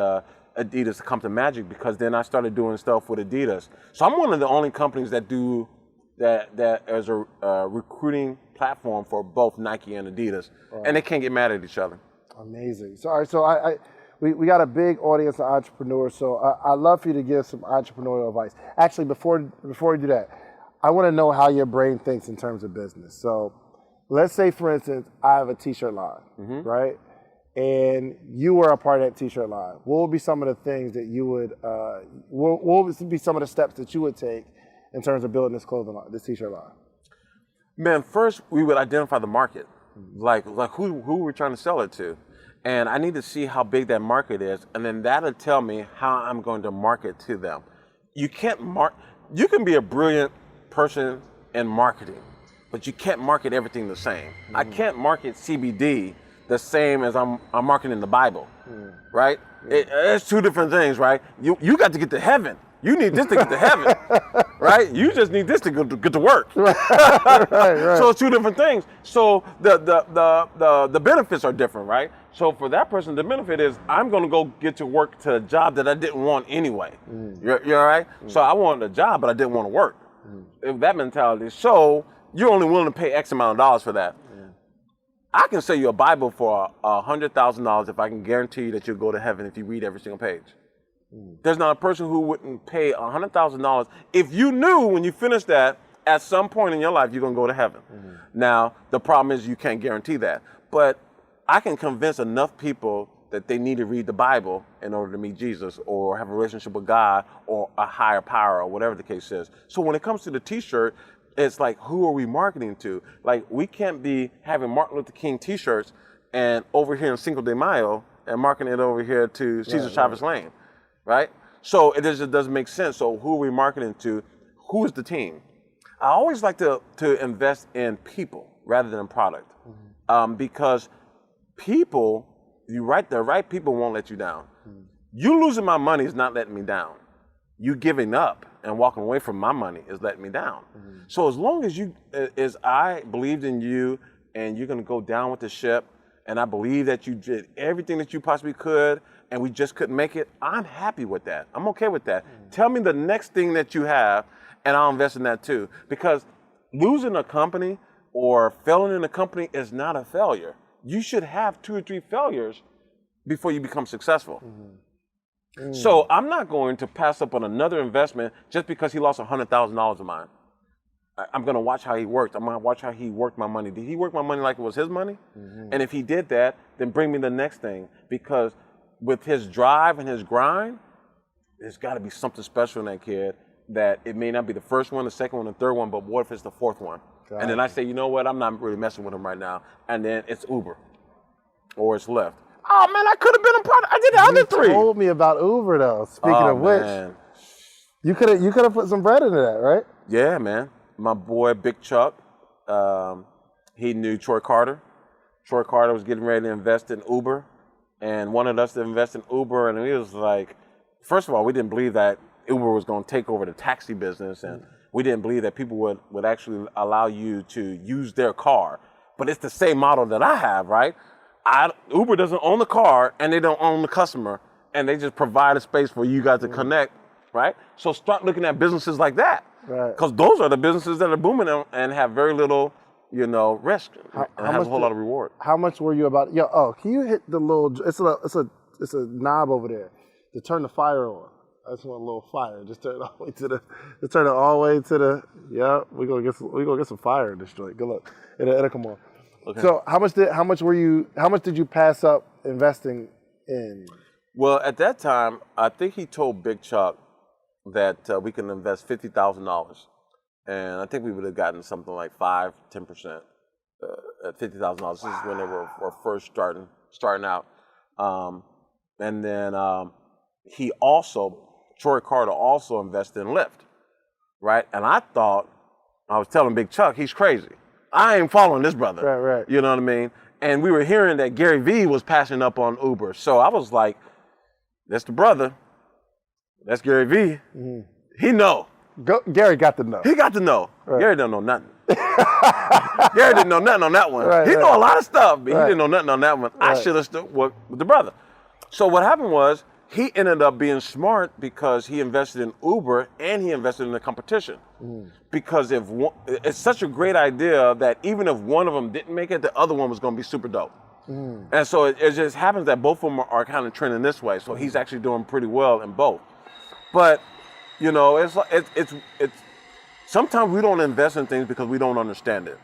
Adidas to come to Magic, because then I started doing stuff with Adidas. So I'm one of the only companies that do that as a recruiting platform for both Nike and Adidas, and they can't get mad at each other. Amazing. So, all right, so we got a big audience of entrepreneurs, so I'd love for you to give some entrepreneurial advice. Actually, before we do that, I want to know how your brain thinks in terms of business. So let's say, for instance, I have a t-shirt line, right? And you were a part of that t-shirt line. What would be some of the things that you would, what would be some of the steps that you would take in terms of building this clothing line, this t-shirt line? Man, first we would identify the market, like who we're trying to sell it to. And I need to see how big that market is, and then that'll tell me how I'm going to market to them. You can't you can be a brilliant person in marketing, but you can't market everything the same. I can't market CBD the same as I'm marketing the Bible, right? It's two different things, right? You got to get to heaven. You need this to get to heaven, right? You just need this to get to work. Right. So it's two different things. So the benefits are different, right? So for that person, the benefit is I'm going to go get to work to a job that I didn't want anyway. You're all right? So I wanted a job, but I didn't want to work. If that mentality. So you're only willing to pay X amount of dollars for that. I can sell you a Bible for $100,000 if I can guarantee you that you'll go to heaven if you read every single page. There's not a person who wouldn't pay $100,000 if you knew when you finish that at some point in your life you're going to go to heaven. Now, the problem is you can't guarantee that. But I can convince enough people that they need to read the Bible in order to meet Jesus or have a relationship with God or a higher power or whatever the case is. So when it comes to the t-shirt, it's like, who are we marketing to? Like, we can't be having Martin Luther King t-shirts and over here in Cinco de Mayo and marketing it over here to Cesar Chavez Lane, right? So it just doesn't make sense. So who are we marketing to? Who is the team? I always like to invest in people rather than product because people, the right people won't let you down. You losing my money is not letting me down. You giving up and walking away from my money is letting me down. So as long as I believed in you and you're gonna go down with the ship and I believe that you did everything that you possibly could and we just couldn't make it, I'm happy with that. I'm okay with that. Tell me the next thing that you have and I'll invest in that too. Because losing a company or failing in a company is not a failure. You should have 2 or 3 failures before you become successful. So I'm not going to pass up on another investment just because he lost $100,000 of mine. I'm going to watch how he worked. I'm going to watch how he worked my money. Did he work my money like it was his money? And if he did that, then bring me the next thing. Because with his drive and his grind, there's got to be something special in that kid that it may not be the first one, the second one, the third one, but what if it's the fourth one? And then I say, you know what, I'm not really messing with him right now. And then it's Uber or it's Lyft. Oh man, I could have been a part. I did the other 3. You told me about Uber though. Speaking of which, you could have put some bread into that, right? Yeah, man. My boy Big Chuck, he knew Troy Carter. Troy Carter was getting ready to invest in Uber, and wanted us to invest in Uber, and he was like, first of all, we didn't believe that Uber was going to take over the taxi business, and we didn't believe that people would actually allow you to use their car. But it's the same model that I have, right? Uber doesn't own the car and they don't own the customer, and they just provide a space for you guys to connect, right? So start looking at businesses like that, because those are the businesses that are booming and have very little, risk and have a whole lot of reward. How much were you about? Can you hit the little? It's a knob over there to turn the fire on. I just want a little fire. Just turn it all the way to the. Just turn it all the way to the. Yeah, we gonna get some fire in this joint. Good luck. It'll come on. Okay. So how much did you pass up investing in? Well, at that time, I think he told Big Chuck that we can invest $50,000, and I think we would have gotten something like 5-10% at $50,000. This is when they were first starting out, and then Troy Carter also invested in Lyft, right? And I was telling Big Chuck, he's crazy. I ain't following this brother. Right. You know what I mean? And we were hearing that Gary Vee was passing up on Uber. So I was like, that's the brother. That's Gary Vee. He know. Gary got to know. He got to know. Right. Gary don't know nothing. Gary didn't know nothing on that one. Right, he know a lot of stuff, but he didn't know nothing on that one. I should have stood with the brother. So what happened was, he ended up being smart because he invested in Uber and he invested in the competition. Because it's such a great idea that even if one of them didn't make it, the other one was going to be super dope. And so it just happens that both of them are kind of trending this way. So he's actually doing pretty well in both. But it's sometimes we don't invest in things because we don't understand it.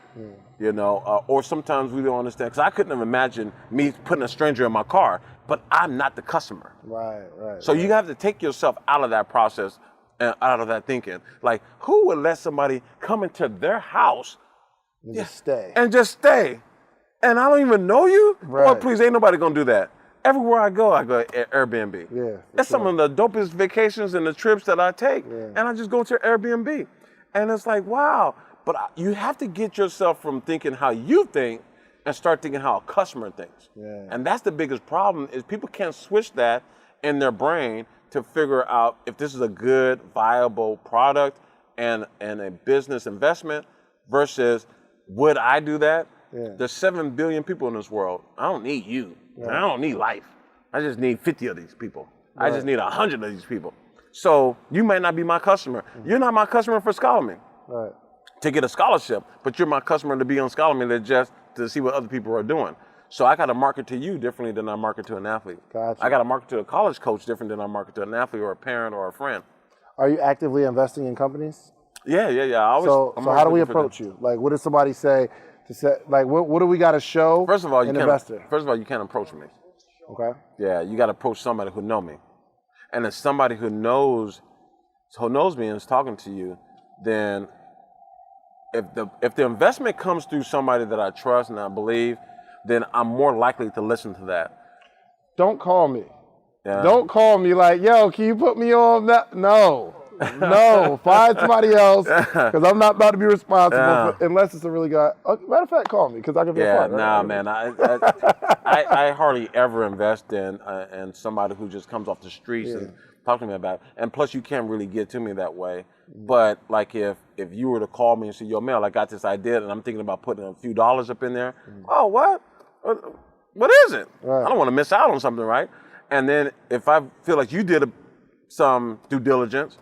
Or sometimes we don't understand, because I couldn't have imagined me putting a stranger in my car, but I'm not the customer. Right. So you have to take yourself out of that process and out of that thinking. Like, who would let somebody come into their house and just stay? And I don't even know you? Right. Boy, please, ain't nobody gonna do that. Everywhere I go Airbnb. Yeah. That's some of the dopest vacations and the trips that I take. Yeah. And I just go to Airbnb. And it's like, wow. But you have to get yourself from thinking how you think and start thinking how a customer thinks. Yeah. And that's the biggest problem, is people can't switch that in their brain to figure out if this is a good, viable product and a business investment versus would I do that? Yeah. There's 7 billion people in this world. I don't need you. Yeah. I don't need life. I just need 50 of these people. Right. I just need 100 of these people. So you may not be my customer. You're not my customer for SchollyMe Right. to get a scholarship, but you're my customer to be on SchollyMe to see what other people are doing. So I got to market to you differently than I market to an athlete. Gotcha. I got to market to a college coach different than I market to an athlete or a parent or a friend. Are you actively investing in companies? Yeah. So how do we approach you? Like, what does somebody say to say? Like, what do we got to show? First of all, an investor? First of all, you can't approach me. Okay. Yeah, you got to approach somebody who know me, and if somebody who knows me and is talking to you, then if the investment comes through somebody that I trust and I believe, then I'm more likely to listen to that. Don't call me. Yeah. Don't call me like, yo, can you put me on that? No. Find somebody else because I'm not about to be responsible for, unless it's a really good. Matter of fact, call me because I can be a part. Nah, man. I hardly ever invest in somebody who just comes off the streets and talk to me about it. And plus, you can't really get to me that way. But like if you were to call me and say, yo, Mel, I got this idea and I'm thinking about putting a few dollars up in there. Oh, what? What is it? Right. I don't want to miss out on something, right? And then if I feel like you did some due diligence,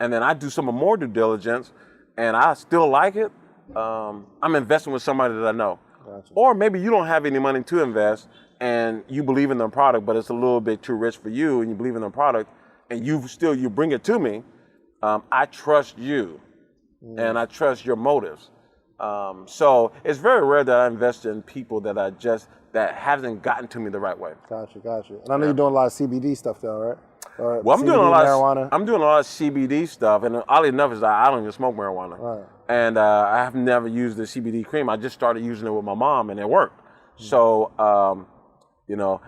and then I do some more due diligence, and I still like it, I'm investing with somebody that I know. Gotcha. Or maybe you don't have any money to invest, and you believe in the product, but it's a little bit too rich for you, and you believe in the product, and you bring it to me. I trust you, and I trust your motives. So it's very rare that I invest in people that hasn't gotten to me the right way. Gotcha. And I know you're doing a lot of CBD stuff though, right? Well, I'm CBD, doing a lot marijuana. of CBD stuff, and oddly enough is that I don't even smoke marijuana. Right. And I have never used the CBD cream. I just started using it with my mom, and it worked. So, I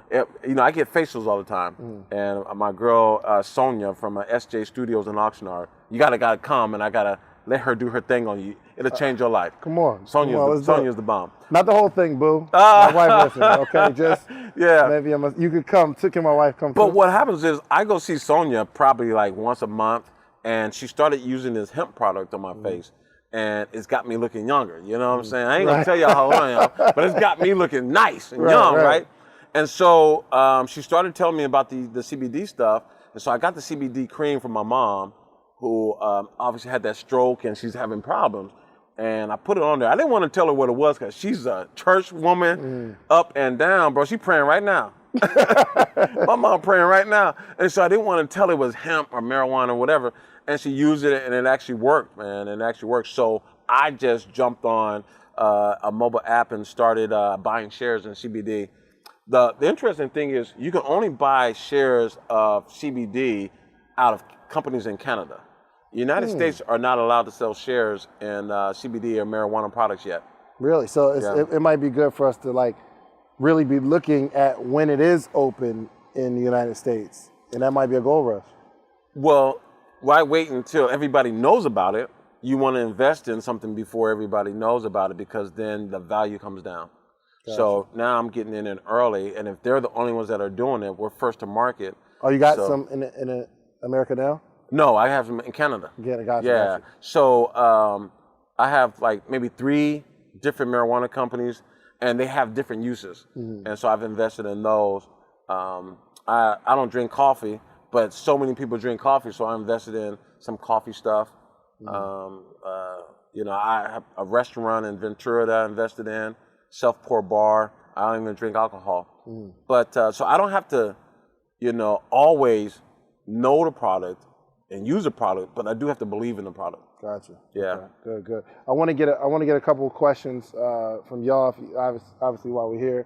get facials all the time, and my girl Sonia from SJ Studios in Oxnard, you gotta come, and I gotta let her do her thing on you. It'll change your life. Come on. Sonia's the bomb. Not the whole thing, boo. My wife listens, okay? Just maybe you could come. Can my wife come? But what happens is I go see Sonia probably like once a month, and she started using this hemp product on my face, and it's got me looking younger. You know what I'm saying? I ain't gonna tell y'all how old I am, but it's got me looking nice and young, right? And so she started telling me about the CBD stuff, and so I got the CBD cream from my mom, who obviously had that stroke and she's having problems. And I put it on there. I didn't want to tell her what it was because she's a church woman, up and down, bro. She praying right now. My mom praying right now. And so I didn't want to tell her it was hemp or marijuana or whatever. And she used it and it actually worked, man. It actually worked. So I just jumped on a mobile app and started buying shares in CBD. The interesting thing is you can only buy shares of CBD out of companies in Canada. The United States are not allowed to sell shares in CBD or marijuana products yet. Really? So it might be good for us to really be looking at when it is open in the United States, and that might be a gold rush. Well, why wait until everybody knows about it? You want to invest in something before everybody knows about it because then the value comes down. Gotcha. So now I'm getting in early, and if they're the only ones that are doing it, we're first to market. Oh, you got some in America now? No, I have them in Canada. Yeah, gotcha. Yeah. So I have like maybe 3 different marijuana companies, and they have different uses. And so I've invested in those. I don't drink coffee, but so many people drink coffee, so I invested in some coffee stuff. I have a restaurant in Ventura that I invested in, self-pour bar. I don't even drink alcohol. But so I don't have to, always know the product and use the product, but I do have to believe in the product. Gotcha. Yeah. Okay. Good. I want to get a couple of questions from y'all. Obviously, while we're here,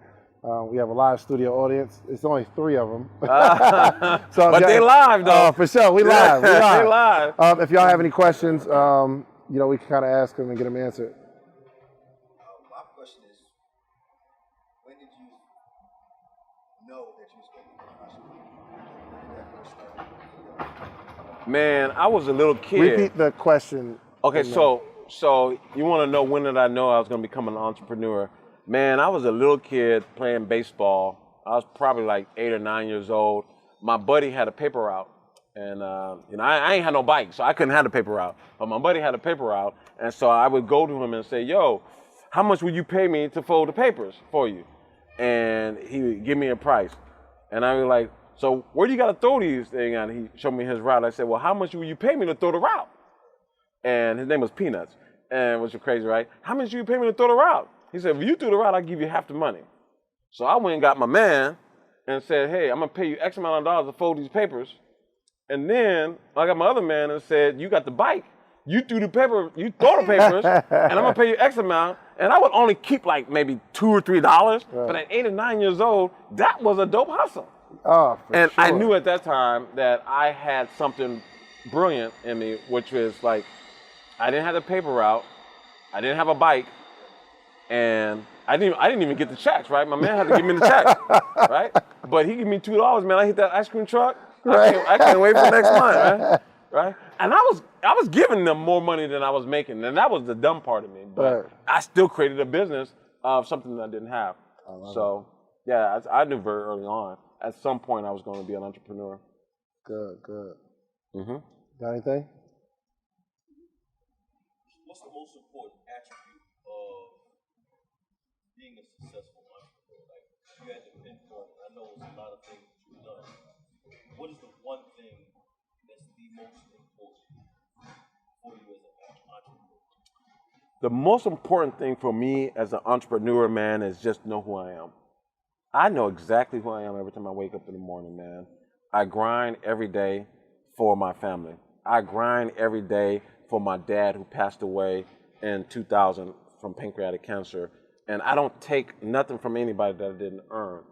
we have a live studio audience. It's only 3 of them. But they live though. For sure, we live. They live. If y'all have any questions, we can kind of ask them and get them answered. My question is, when did you know that you was going to be a Man, I was a little kid. Repeat the question. Okay, so you want to know when did I know I was going to become an entrepreneur? Man, I was a little kid playing baseball. I was probably like 8 or 9 years old. My buddy had a paper route, And I ain't had no bike, so I couldn't have the paper route. But my buddy had a paper route, and so I would go to him and say, yo, how much would you pay me to fold the papers for you? And he would give me a price. And I was like, so where do you got to throw these things? And he showed me his route. I said, well, how much will you pay me to throw the route? And his name was Peanuts, and which was crazy, right? How much will you pay me to throw the route? He said, if you threw the route, I'll give you half the money. So I went and got my man and said, hey, I'm going to pay you X amount of dollars to fold these papers. And then I got my other man and said, you got the bike. You threw the paper, you throw the papers, and I'm going to pay you X amount. And I would only keep like maybe $2 or $3. Right. But at 8 or 9 years old, that was a dope hustle. Oh, and sure. I knew at that time that I had something brilliant in me, which was like, I didn't have the paper route, I didn't have a bike, and I didn't even get the checks, right? My man had to give me the checks, right? But he gave me $2, man. I hit that ice cream truck. Right. I can't wait for next month, right? And I was giving them more money than I was making, and that was the dumb part of me. But I still created a business of something that I didn't have. So yeah, I knew very early on. At some point, I was going to be an entrepreneur. Good, good. Mm-hmm. Got anything? What's the most important attribute of being a successful entrepreneur? Like, you had to pinpoint, I know it's a lot of things that you've done. What is the one thing that's the most important for you as an entrepreneur? The most important thing for me as an entrepreneur, man, is just know who I am. I know exactly who I am every time I wake up in the morning, man. I grind every day for my family. I grind every day for my dad who passed away in 2000 from pancreatic cancer. And I don't take nothing from anybody that I didn't earn.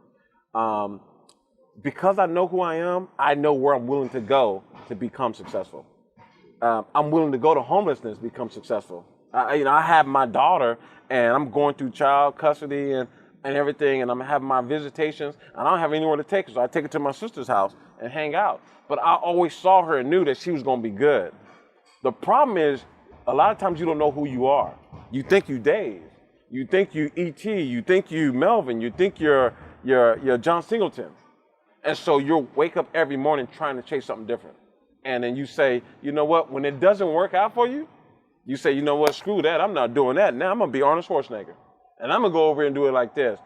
Because I know who I am, I know where I'm willing to go to become successful. I'm willing to go to homelessness, become successful. I have my daughter, and I'm going through child custody and everything, and I'm having my visitations, and I don't have anywhere to take her, so I take her to my sister's house and hang out. But I always saw her and knew that she was going to be good. The problem is, a lot of times you don't know who you are. You think you Dave, you think you E.T., you think you Melvin, you think you're John Singleton. And so you'll wake up every morning trying to chase something different. And then you say, you know what, when it doesn't work out for you, you say, you know what, screw that, I'm not doing that. Now I'm going to be Arnold Schwarzenegger. And I'm going to go over and do it like this.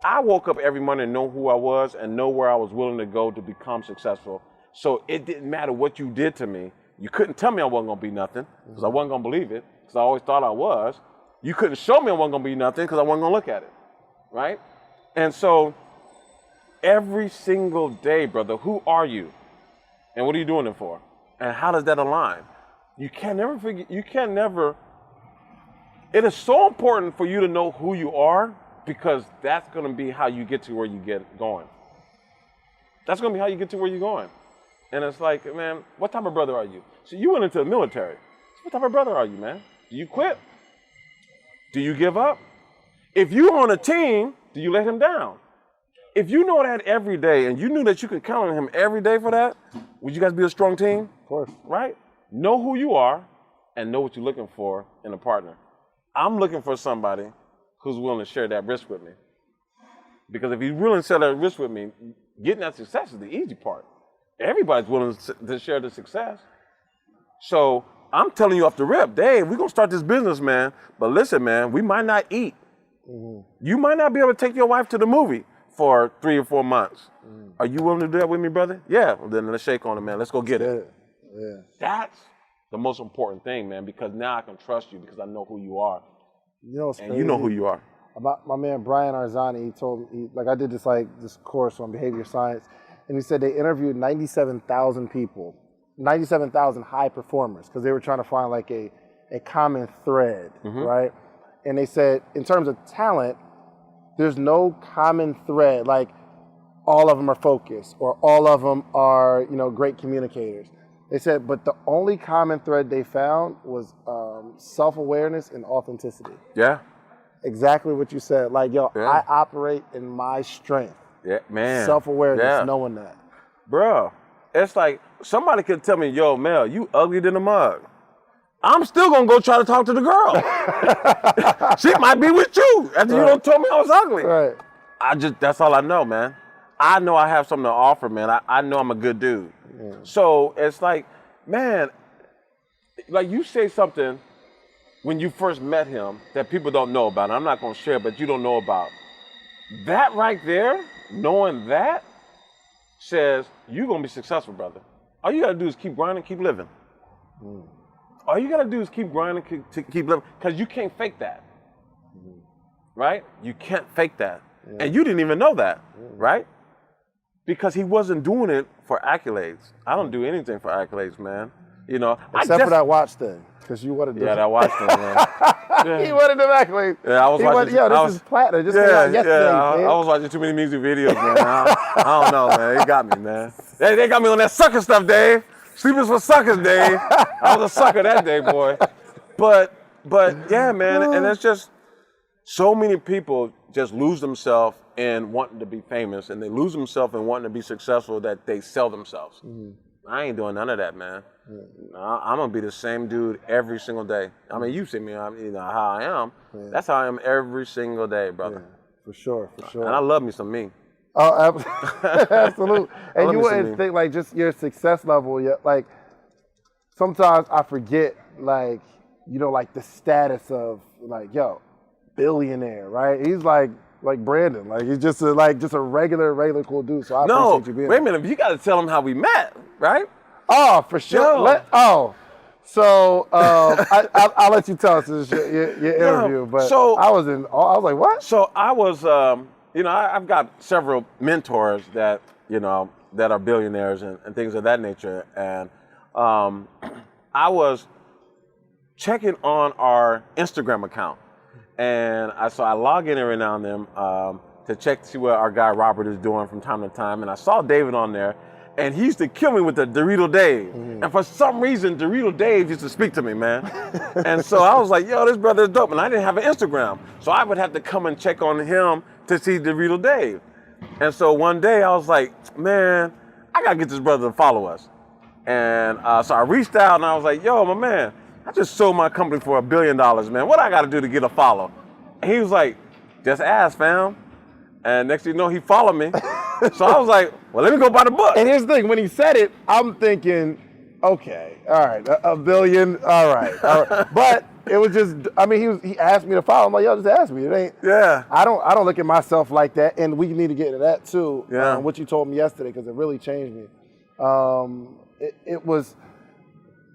I woke up every morning and know who I was and know where I was willing to go to become successful. So it didn't matter what you did to me. You couldn't tell me I wasn't going to be nothing because I wasn't going to believe it because I always thought I was. You couldn't show me I wasn't going to be nothing because I wasn't going to look at it, right? And so every single day, brother, who are you? And what are you doing it for? And how does that align? You can never forget, it is so important for you to know who you are because that's going to be how you get to where you get going. That's going to be how you get to where you're going. And it's like, man, what type of brother are you? So you went into the military. What type of brother are you, man? Do you quit? Do you give up? If you're on a team, do you let him down? If you know that every day and you knew that you could count on him every day for that, would you guys be a strong team? Of course. Right? Know who you are and know what you're looking for in a partner. I'm looking for somebody who's willing to share that risk with me. Because if he's willing to share that risk with me, getting that success is the easy part. Everybody's willing to share the success. So I'm telling you off the rip, Dave, we're going to start this business, man. But listen, man, we might not eat. Mm-hmm. You might not be able to take your wife to the movie for 3 or 4 months. Mm. Are you willing to do that with me, brother? Yeah, well, then let's shake on it, man. Let's go get it. Yeah. That's the most important thing, man, because now I can trust you because I know who you are. You know what's crazy? You know who you are. About my man Brian Arzani, he told me, I did this course on behavior science, and he said they interviewed 97,000 people, 97,000 high performers, because they were trying to find like a common thread, right? And they said, in terms of talent, there's no common thread, like all of them are focused or all of them are, great communicators. They said, but the only common thread they found was self-awareness and authenticity. Yeah. Exactly what you said. Like, I operate in my strength. Yeah, man. Self-awareness, knowing that. Bro, it's like somebody could tell me, yo, Mel, you ugly than a mug. I'm still going to go try to talk to the girl. She might be with you after you don't tell me I was ugly. Right. That's all I know, man. I know I have something to offer, man. I know I'm a good dude. So it's like, man, like you say something when you first met him that people don't know about. And I'm not going to share, but you don't know about. That right there, knowing that, says you're going to be successful, brother. All you got to do is keep grinding, keep living. All you got to do is keep grinding, keep living, because you can't fake that, right? You can't fake that. And you didn't even know that, right? Because he wasn't doing it for accolades. I don't do anything for accolades, man. You know, Except for that watch thing, because you wanted to. Yeah, that watch thing, man. He wanted them accolades. Yeah, I was watching. This is platinum. Just came out yesterday, man. I was watching too many music videos, man. I don't know, man. They got me, man. They got me on that sucker stuff, Dave. Sleepers for suckers, Dave. I was a sucker that day, boy. But yeah, man, and it's just so many people just lose themselves in wanting to be famous, and they lose themselves in wanting to be successful that they sell themselves. I ain't doing none of that, man. I'm gonna be the same dude every single day. I mean, you see me, you know how I am. That's how I am every single day, brother. For sure. And I love me some me. Oh, absolutely. And you wouldn't think like just your success level. Like sometimes I forget, like like the status of like billionaire, right? He's like Brandon, like he's just a regular cool dude. So I appreciate you being. Wait a minute, you got to tell him how we met, right? Oh, for sure. So I'll let you tell us your interview. But so I was like, what? So I was, I've got several mentors that that are billionaires and things of that nature, and I was checking on our Instagram account, and I log in every now and then to check to see what our guy Robert is doing from time to time, and I saw David on there. And he used to kill me with the Dorito Dave. And for some reason, Dorito Dave used to speak to me, man. And so I was like, yo, this brother is dope. And I didn't have an Instagram. So I would have to come and check on him to see Dorito Dave. And so one day I was like, man, I got to get this brother to follow us. And so I reached out and I was like, yo, my man, I just sold my company for $1 billion, man. What I got to do to get a follow? And he was like, just ask, fam. And next thing you know, he followed me. So I was like, well, let me go buy the book. And here's the thing, when he said it, I'm thinking, okay, all right, a billion, all right. But it was just, I mean, he asked me to follow. I'm like, yo, just ask me. It ain't. Yeah. I don't look at myself like that, and we need to get into that too. Yeah. What you told me yesterday, because it really changed me. It was,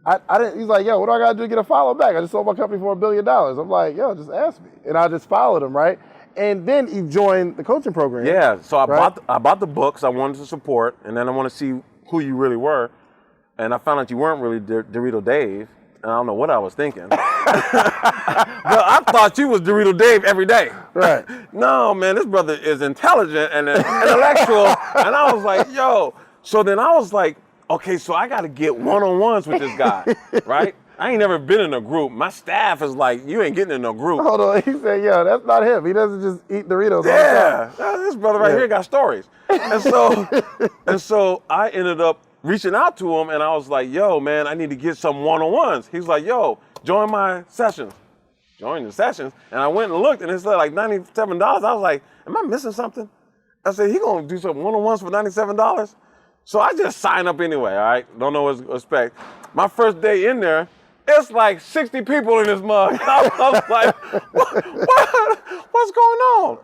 I didn't. He's like, yo, what do I got to do to get a follow back? I just sold my company for $1 billion. I'm like, yo, just ask me, and I just followed him, right? And then he joined the coaching program. Yeah, so I bought the books I wanted to support, and then I want to see who you really were. And I found out you weren't really Dorito Dave, and I don't know what I was thinking. But I thought you was Dorito Dave every day. Right. No, man, this brother is intelligent and intellectual. And I was like, yo. So then I was like, okay, so I got to get one-on-ones with this guy, right? I ain't never been in a group. My staff is like, you ain't getting in no group. Hold on, he said, yo, that's not him. He doesn't just eat Doritos all the Yeah, time. this brother right here got stories. And so I ended up reaching out to him, and I was like, yo, man, I need to get some one-on-ones. He's like, yo, join my sessions. Join the sessions. And I went and looked, and it's like $97. I was like, am I missing something? I said, he gonna do some one-on-ones for $97? So I just signed up anyway, all right? Don't know what to expect. My first day in there, it's like 60 people in this mug. I was like, what's going on?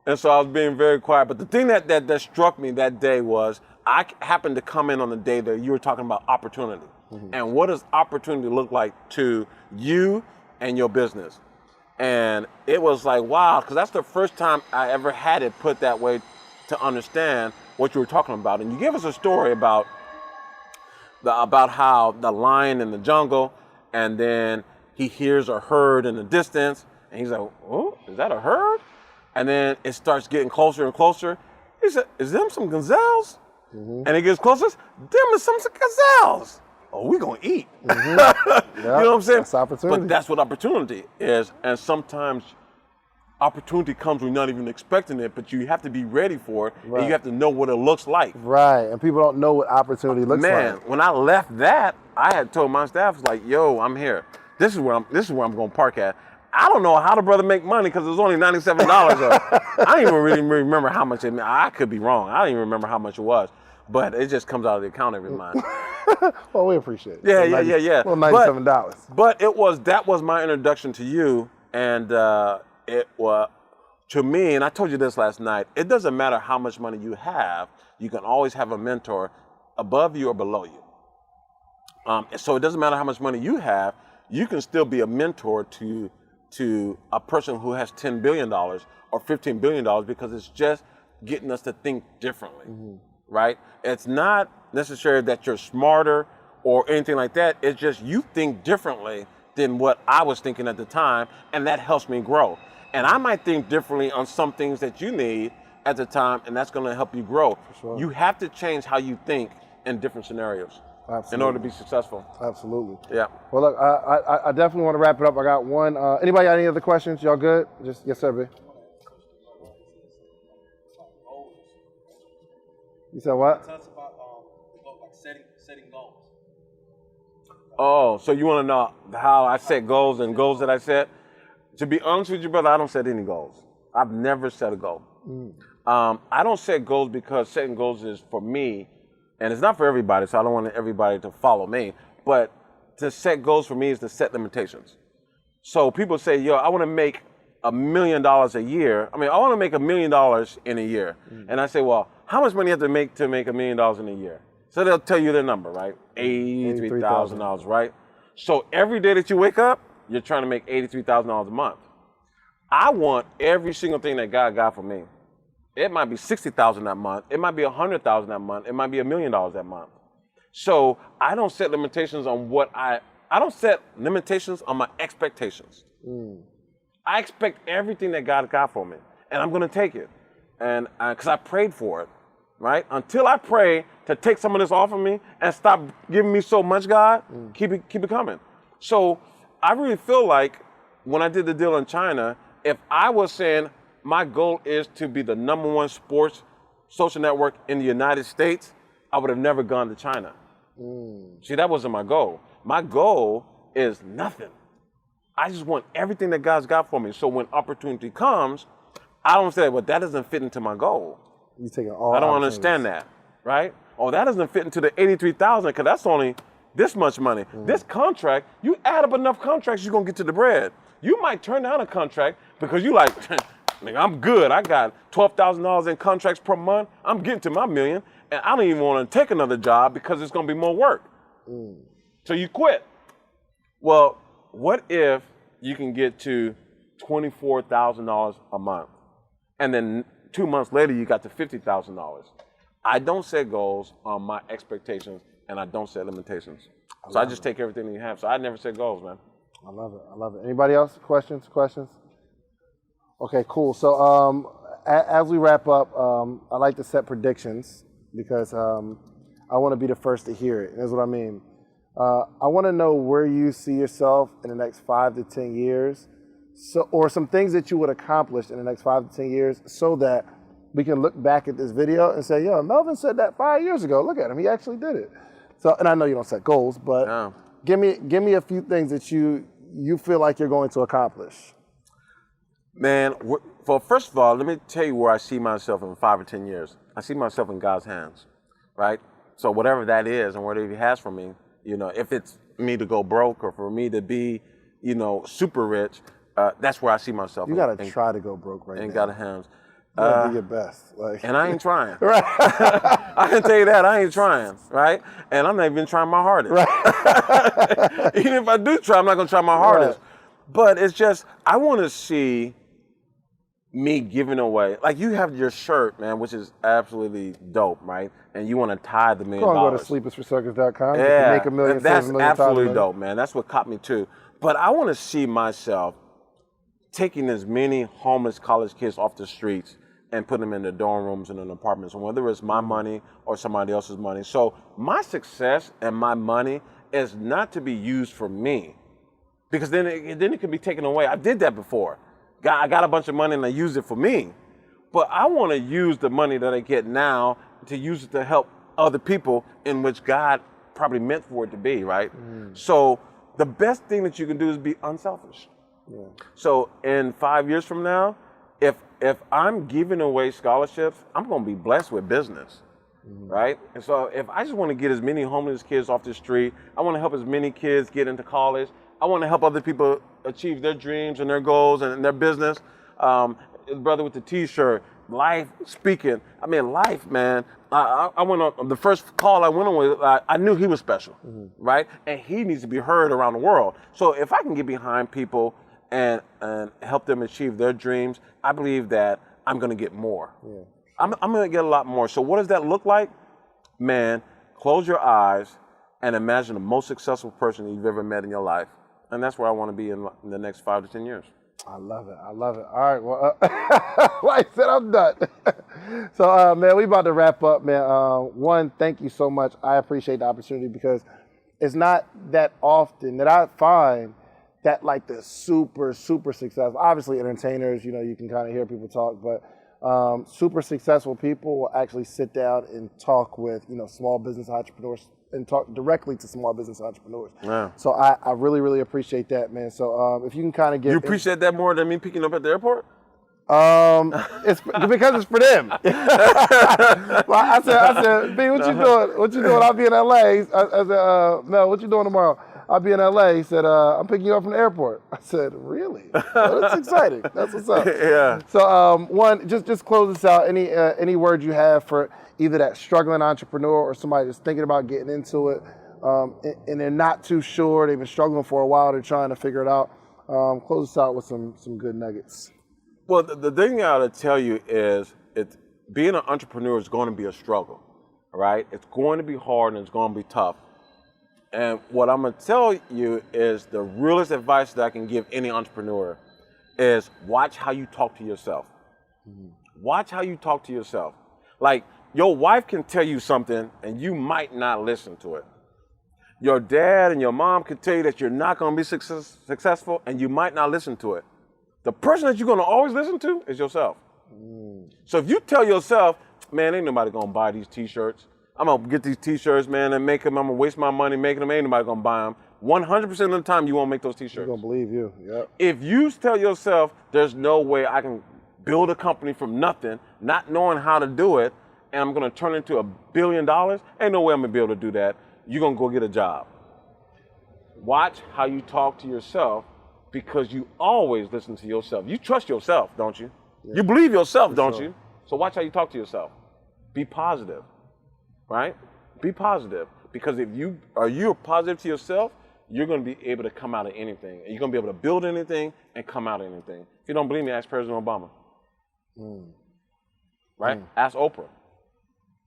And so I was being very quiet. But the thing that struck me that day was I happened to come in on the day that you were talking about opportunity. And what does opportunity look like to you and your business? And it was like, wow, because that's the first time I ever had it put that way to understand what you were talking about. And you gave us a story about how the lion in the jungle, and then he hears a herd in the distance, and he's like, oh, is that a herd? And then it starts getting closer and closer. He said, is them some gazelles? And it gets closer, them is some gazelles. Oh, we gonna eat. You know what I'm saying? That's opportunity. But that's what opportunity is. And sometimes opportunity comes when you're not even expecting it, but you have to be ready for it, and you have to know what it looks like. Right, and people don't know what opportunity looks like. Man, when I left that, I had told my staff, like, yo, I'm here. This is where I'm gonna park at. I don't know how the brother make money because it was only $97. I don't even really remember how much it meant. I could be wrong. I don't even remember how much it was. but it just comes out of the account every month. Well, we appreciate it. Yeah. Well, $97. But that was my introduction to you, and it was to me. And I told you this last night. It doesn't matter how much money you have. You can always have a mentor above you or below you. So it doesn't matter how much money you have. You can still be a mentor to a person who has $10 billion or $15 billion, because it's just getting us to think differently, right? It's not necessarily that you're smarter or anything like that. It's just you think differently than what I was thinking at the time, and that helps me grow. And I might think differently on some things that you need at the time, and that's going to help you grow. Sure. You have to change how you think in different scenarios. Absolutely. In order to be successful. Absolutely. Yeah. Well, look, I definitely want to wrap it up. I got one. Anybody got any other questions? Y'all good? Just yes, sir, B. You said what? Tell us about like setting goals. Oh, so you want to know how I set goals and goals that I set? To be honest with you, brother, I don't set any goals. I've never set a goal. I don't set goals because setting goals is for me, and it's not for everybody, so I don't want everybody to follow me. But to set goals for me is to set limitations. So people say, yo, I want to make $1 million a year. I want to make $1 million in a year. And I say, well, how much money you have to make $1 million in a year? So they'll tell you their number, right? $83,000, right? So every day that you wake up, you're trying to make $83,000 a month. I want every single thing that God got for me. It might be $60,000 that month. It might be $100,000 that month. It might be $1 million that month. So I don't set limitations on I don't set limitations on my expectations. I expect everything that God got for me, and I'm going to take it. And because I prayed for it, right? Until I pray to take some of this off of me and stop giving me so much, God, keep it coming. So I really feel like when I did the deal in China, if I was saying my goal is to be the #1 sports social network in the United States, I would have never gone to China. See, that wasn't my goal. My goal is nothing. I just want everything that God's got for me. So when opportunity comes, I don't say, well, that doesn't fit into my goal. You taking all. I don't understand that, right? Oh, that doesn't fit into the $83,000 because that's only this much money. This contract, you add up enough contracts, you're gonna get to the bread. You might turn down a contract because you like, nigga, I'm good. I got $12,000 in contracts per month. I'm getting to my $1 million, and I don't even want to take another job because it's gonna be more work. So you quit. Well, what if you can get to $24,000 a month, and then 2 months later you got to $50,000? I don't set goals on my expectations, and I don't set limitations. So I just take everything that you have. So I never set goals, man. I love it. I love it. Anybody else? Questions? Okay, cool. So as we wrap up, I like to set predictions because I want to be the first to hear it. And that's what I mean. I want to know where you see yourself in the next 5 to 10 years, or some things that you would accomplish in the next 5 to 10 years, so that we can look back at this video and say, yo, Melvin said that 5 years ago. Look at him. He actually did it. So, and I know you don't set goals, but give me a few things that you feel like you're going to accomplish. Man, well, first of all, let me tell you where I see myself in 5 or 10 years. I see myself in God's hands, right? So whatever that is and whatever he has for me, if it's me to go broke or for me to be, super rich, that's where I see myself. You got to try to go broke right now. In God's hands. You got to do your best. And I ain't trying. Right. I can tell you that. I ain't trying, right? And I'm not even trying my hardest. Right. Even if I do try, I'm not going to try my hardest. Right. But it's just, I want to see me giving away. Like, you have your shirt, man, which is absolutely dope, right? And you want to tie the $1 million. Go to sleepersforcircus.com. Yeah, you can make $1 million. That's $1 million absolutely dope, man. That's what caught me too. But I want to see myself taking as many homeless college kids off the streets and put them in the dorm rooms and in apartments, and whether it's my money or somebody else's money. So my success and my money is not to be used for me, because then it can be taken away. I did that before. I got a bunch of money and I used it for me. But I want to use the money that I get now to use it to help other people in which God probably meant for it to be, right? So the best thing that you can do is be unselfish. Yeah. So in 5 years from now, if I'm giving away scholarships, I'm going to be blessed with business. right? And so if I just want to get as many homeless kids off the street, I want to help as many kids get into college. I want to help other people achieve their dreams and their goals and their business. The brother with the T-shirt, life speaking. I mean, life, man. I went on the first call I went on with. I knew he was special, right? And he needs to be heard around the world. So if I can get behind people and help them achieve their dreams, I believe that I'm going to get more. Yeah. I'm going to get a lot more. So what does that look like? Man, close your eyes and imagine the most successful person you've ever met in your life. And that's where I want to be in the next 5 to 10 years. I love it. I love it. All right. Well, like I said, I'm done. So, man, we about to wrap up, man. One, thank you so much. I appreciate the opportunity because it's not that often that I find that like the super, super successful, obviously entertainers, you know, you can kind of hear people talk, but super successful people will actually sit down and talk with, you know, small business entrepreneurs and talk directly to small business entrepreneurs. Yeah. So I really, really appreciate that, man. So if you can kind of get... You appreciate that more than me picking up at the airport? It's because it's for them. Well, I said, B, what you doing? What you doing? I'll be in LA. I said, Mel, what you doing tomorrow? I'll be in LA. He said, I'm picking you up from the airport. I said, really? Well, that's exciting. That's what's up. Yeah. So one, just close this out. Any words you have for either that struggling entrepreneur or somebody that's thinking about getting into it, and they're not too sure, they've been struggling for a while, they're trying to figure it out. Close this out with some good nuggets. Well, the thing I ought to tell you is being an entrepreneur is going to be a struggle, right? It's going to be hard and it's going to be tough. And what I'm going to tell you is the realest advice that I can give any entrepreneur is watch how you talk to yourself. Mm-hmm. Watch how you talk to yourself. Like, your wife can tell you something and you might not listen to it. Your dad and your mom can tell you that you're not going to be successful and you might not listen to it. The person that you're going to always listen to is yourself. So if you tell yourself, man, ain't nobody going to buy these T-shirts. I'm going to get these T-shirts, man, and make them. I'm going to waste my money making them. Ain't nobody going to buy them. 100% of the time, you won't make those T-shirts. They're going to believe you. Yep. If you tell yourself, there's no way I can build a company from nothing, not knowing how to do it, and I'm going to turn it into $1 billion, ain't no way I'm going to be able to do that. You're going to go get a job. Watch how you talk to yourself because you always listen to yourself. You trust yourself, don't you? Yeah. You believe yourself, don't you? So watch how you talk to yourself. Be positive, right? Be positive because if you are positive to yourself, you're going to be able to come out of anything. You're going to be able to build anything and come out of anything. If you don't believe me, ask President Obama. Right? Ask Oprah.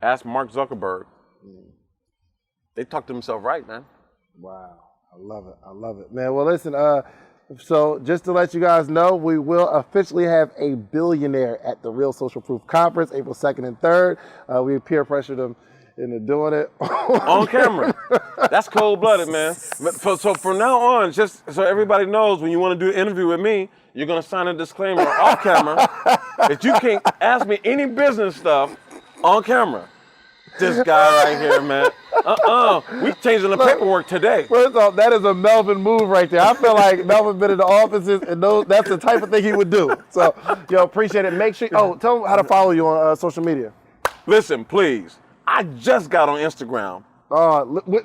Ask Mark Zuckerberg. They talk to themselves right, man. Wow. I love it. I love it. Man, well, listen, so just to let you guys know, we will officially have a billionaire at the Real Social Proof Conference, April 2nd and 3rd. We peer pressured them into doing it. On camera. That's cold-blooded, man. So from now on, just so everybody knows, when you want to do an interview with me, you're going to sign a disclaimer off camera that you can't ask me any business stuff on camera. This guy right here, man. We changing the paperwork today. First off, that is a Melvin move right there. I feel like Melvin been in the offices and that's the type of thing he would do. So, appreciate it. Make sure, tell them how to follow you on social media. Listen, please. I just got on Instagram.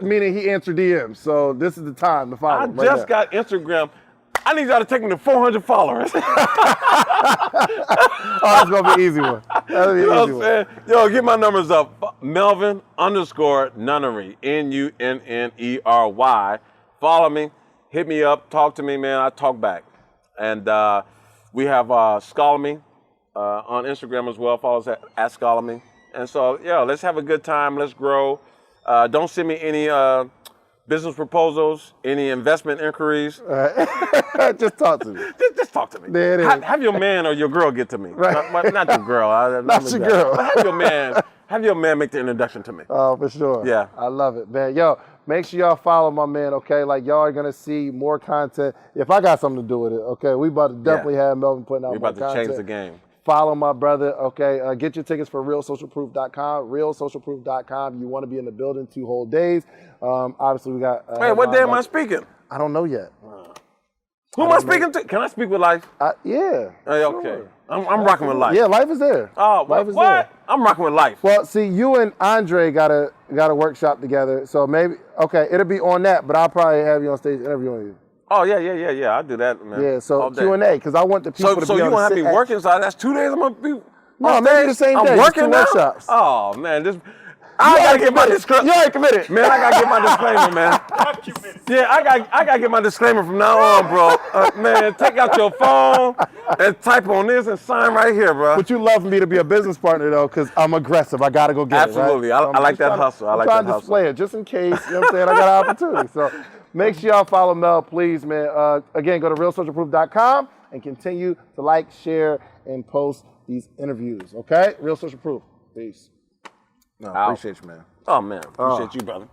Meaning he answered DMs. So this is the time to follow him. I just got Instagram. I need y'all to take me to 400 followers. That's going to be an easy one. That'll be an easy one. Yo, get my numbers up. Melvin _Nunnery. Nunnery. Follow me. Hit me up. Talk to me, man. I talk back. And we have SchollyMe on Instagram as well. Follow us at SchollyMe. And so, let's have a good time. Let's grow. Don't send me any business proposals, any investment inquiries. Just talk to me. Just talk to me. Have your man or your girl get to me. Right. Not your girl. Not your girl. Have your man make the introduction to me. Oh, for sure. Yeah. I love it, man. Yo, make sure y'all follow my man, okay? Like, y'all are going to see more content. If I got something to do with it, okay? We about to definitely have Melvin putting out more content. We about to change the game. Follow my brother, okay? Get your tickets for realsocialproof.com, realsocialproof.com. You want to be in the building 2 whole days. Obviously, we got... Hey, what day am I speaking? I don't know yet. Who am I speaking to? Can I speak with life? Yeah. Okay. Sure. I'm rocking with life. Yeah, life is there. Oh, life is what? there. I'm rocking with life. Well, see, you and Andre got a workshop together, so maybe it'll be on that, but I'll probably have you on stage interviewing you. Oh yeah. I'll do that, man. Yeah, so all day. Q&A, because I want the people to be So you able gonna to have me sit working? So that's 2 days I'm gonna be. No, on maybe stage? the same I'm day, just working 2 now. workshops. Oh man, I gotta get my disclaimer. You already committed. Man, I gotta get my disclaimer, man. Yeah, I gotta get my disclaimer from now on, bro. Man, take out your phone and type on this and sign right here, bro. But you love me to be a business partner, though, because I'm aggressive. I got to go get Absolutely. it, right? I like that hustle. I like that I'm trying to display it just in case, you know what I'm saying? I got an opportunity. So make sure y'all follow Mel, please, man. Again, go to realsocialproof.com and continue to like, share, and post these interviews, okay? Real Social Proof. Peace. No, appreciate you, man. Oh, man. Appreciate you, brother.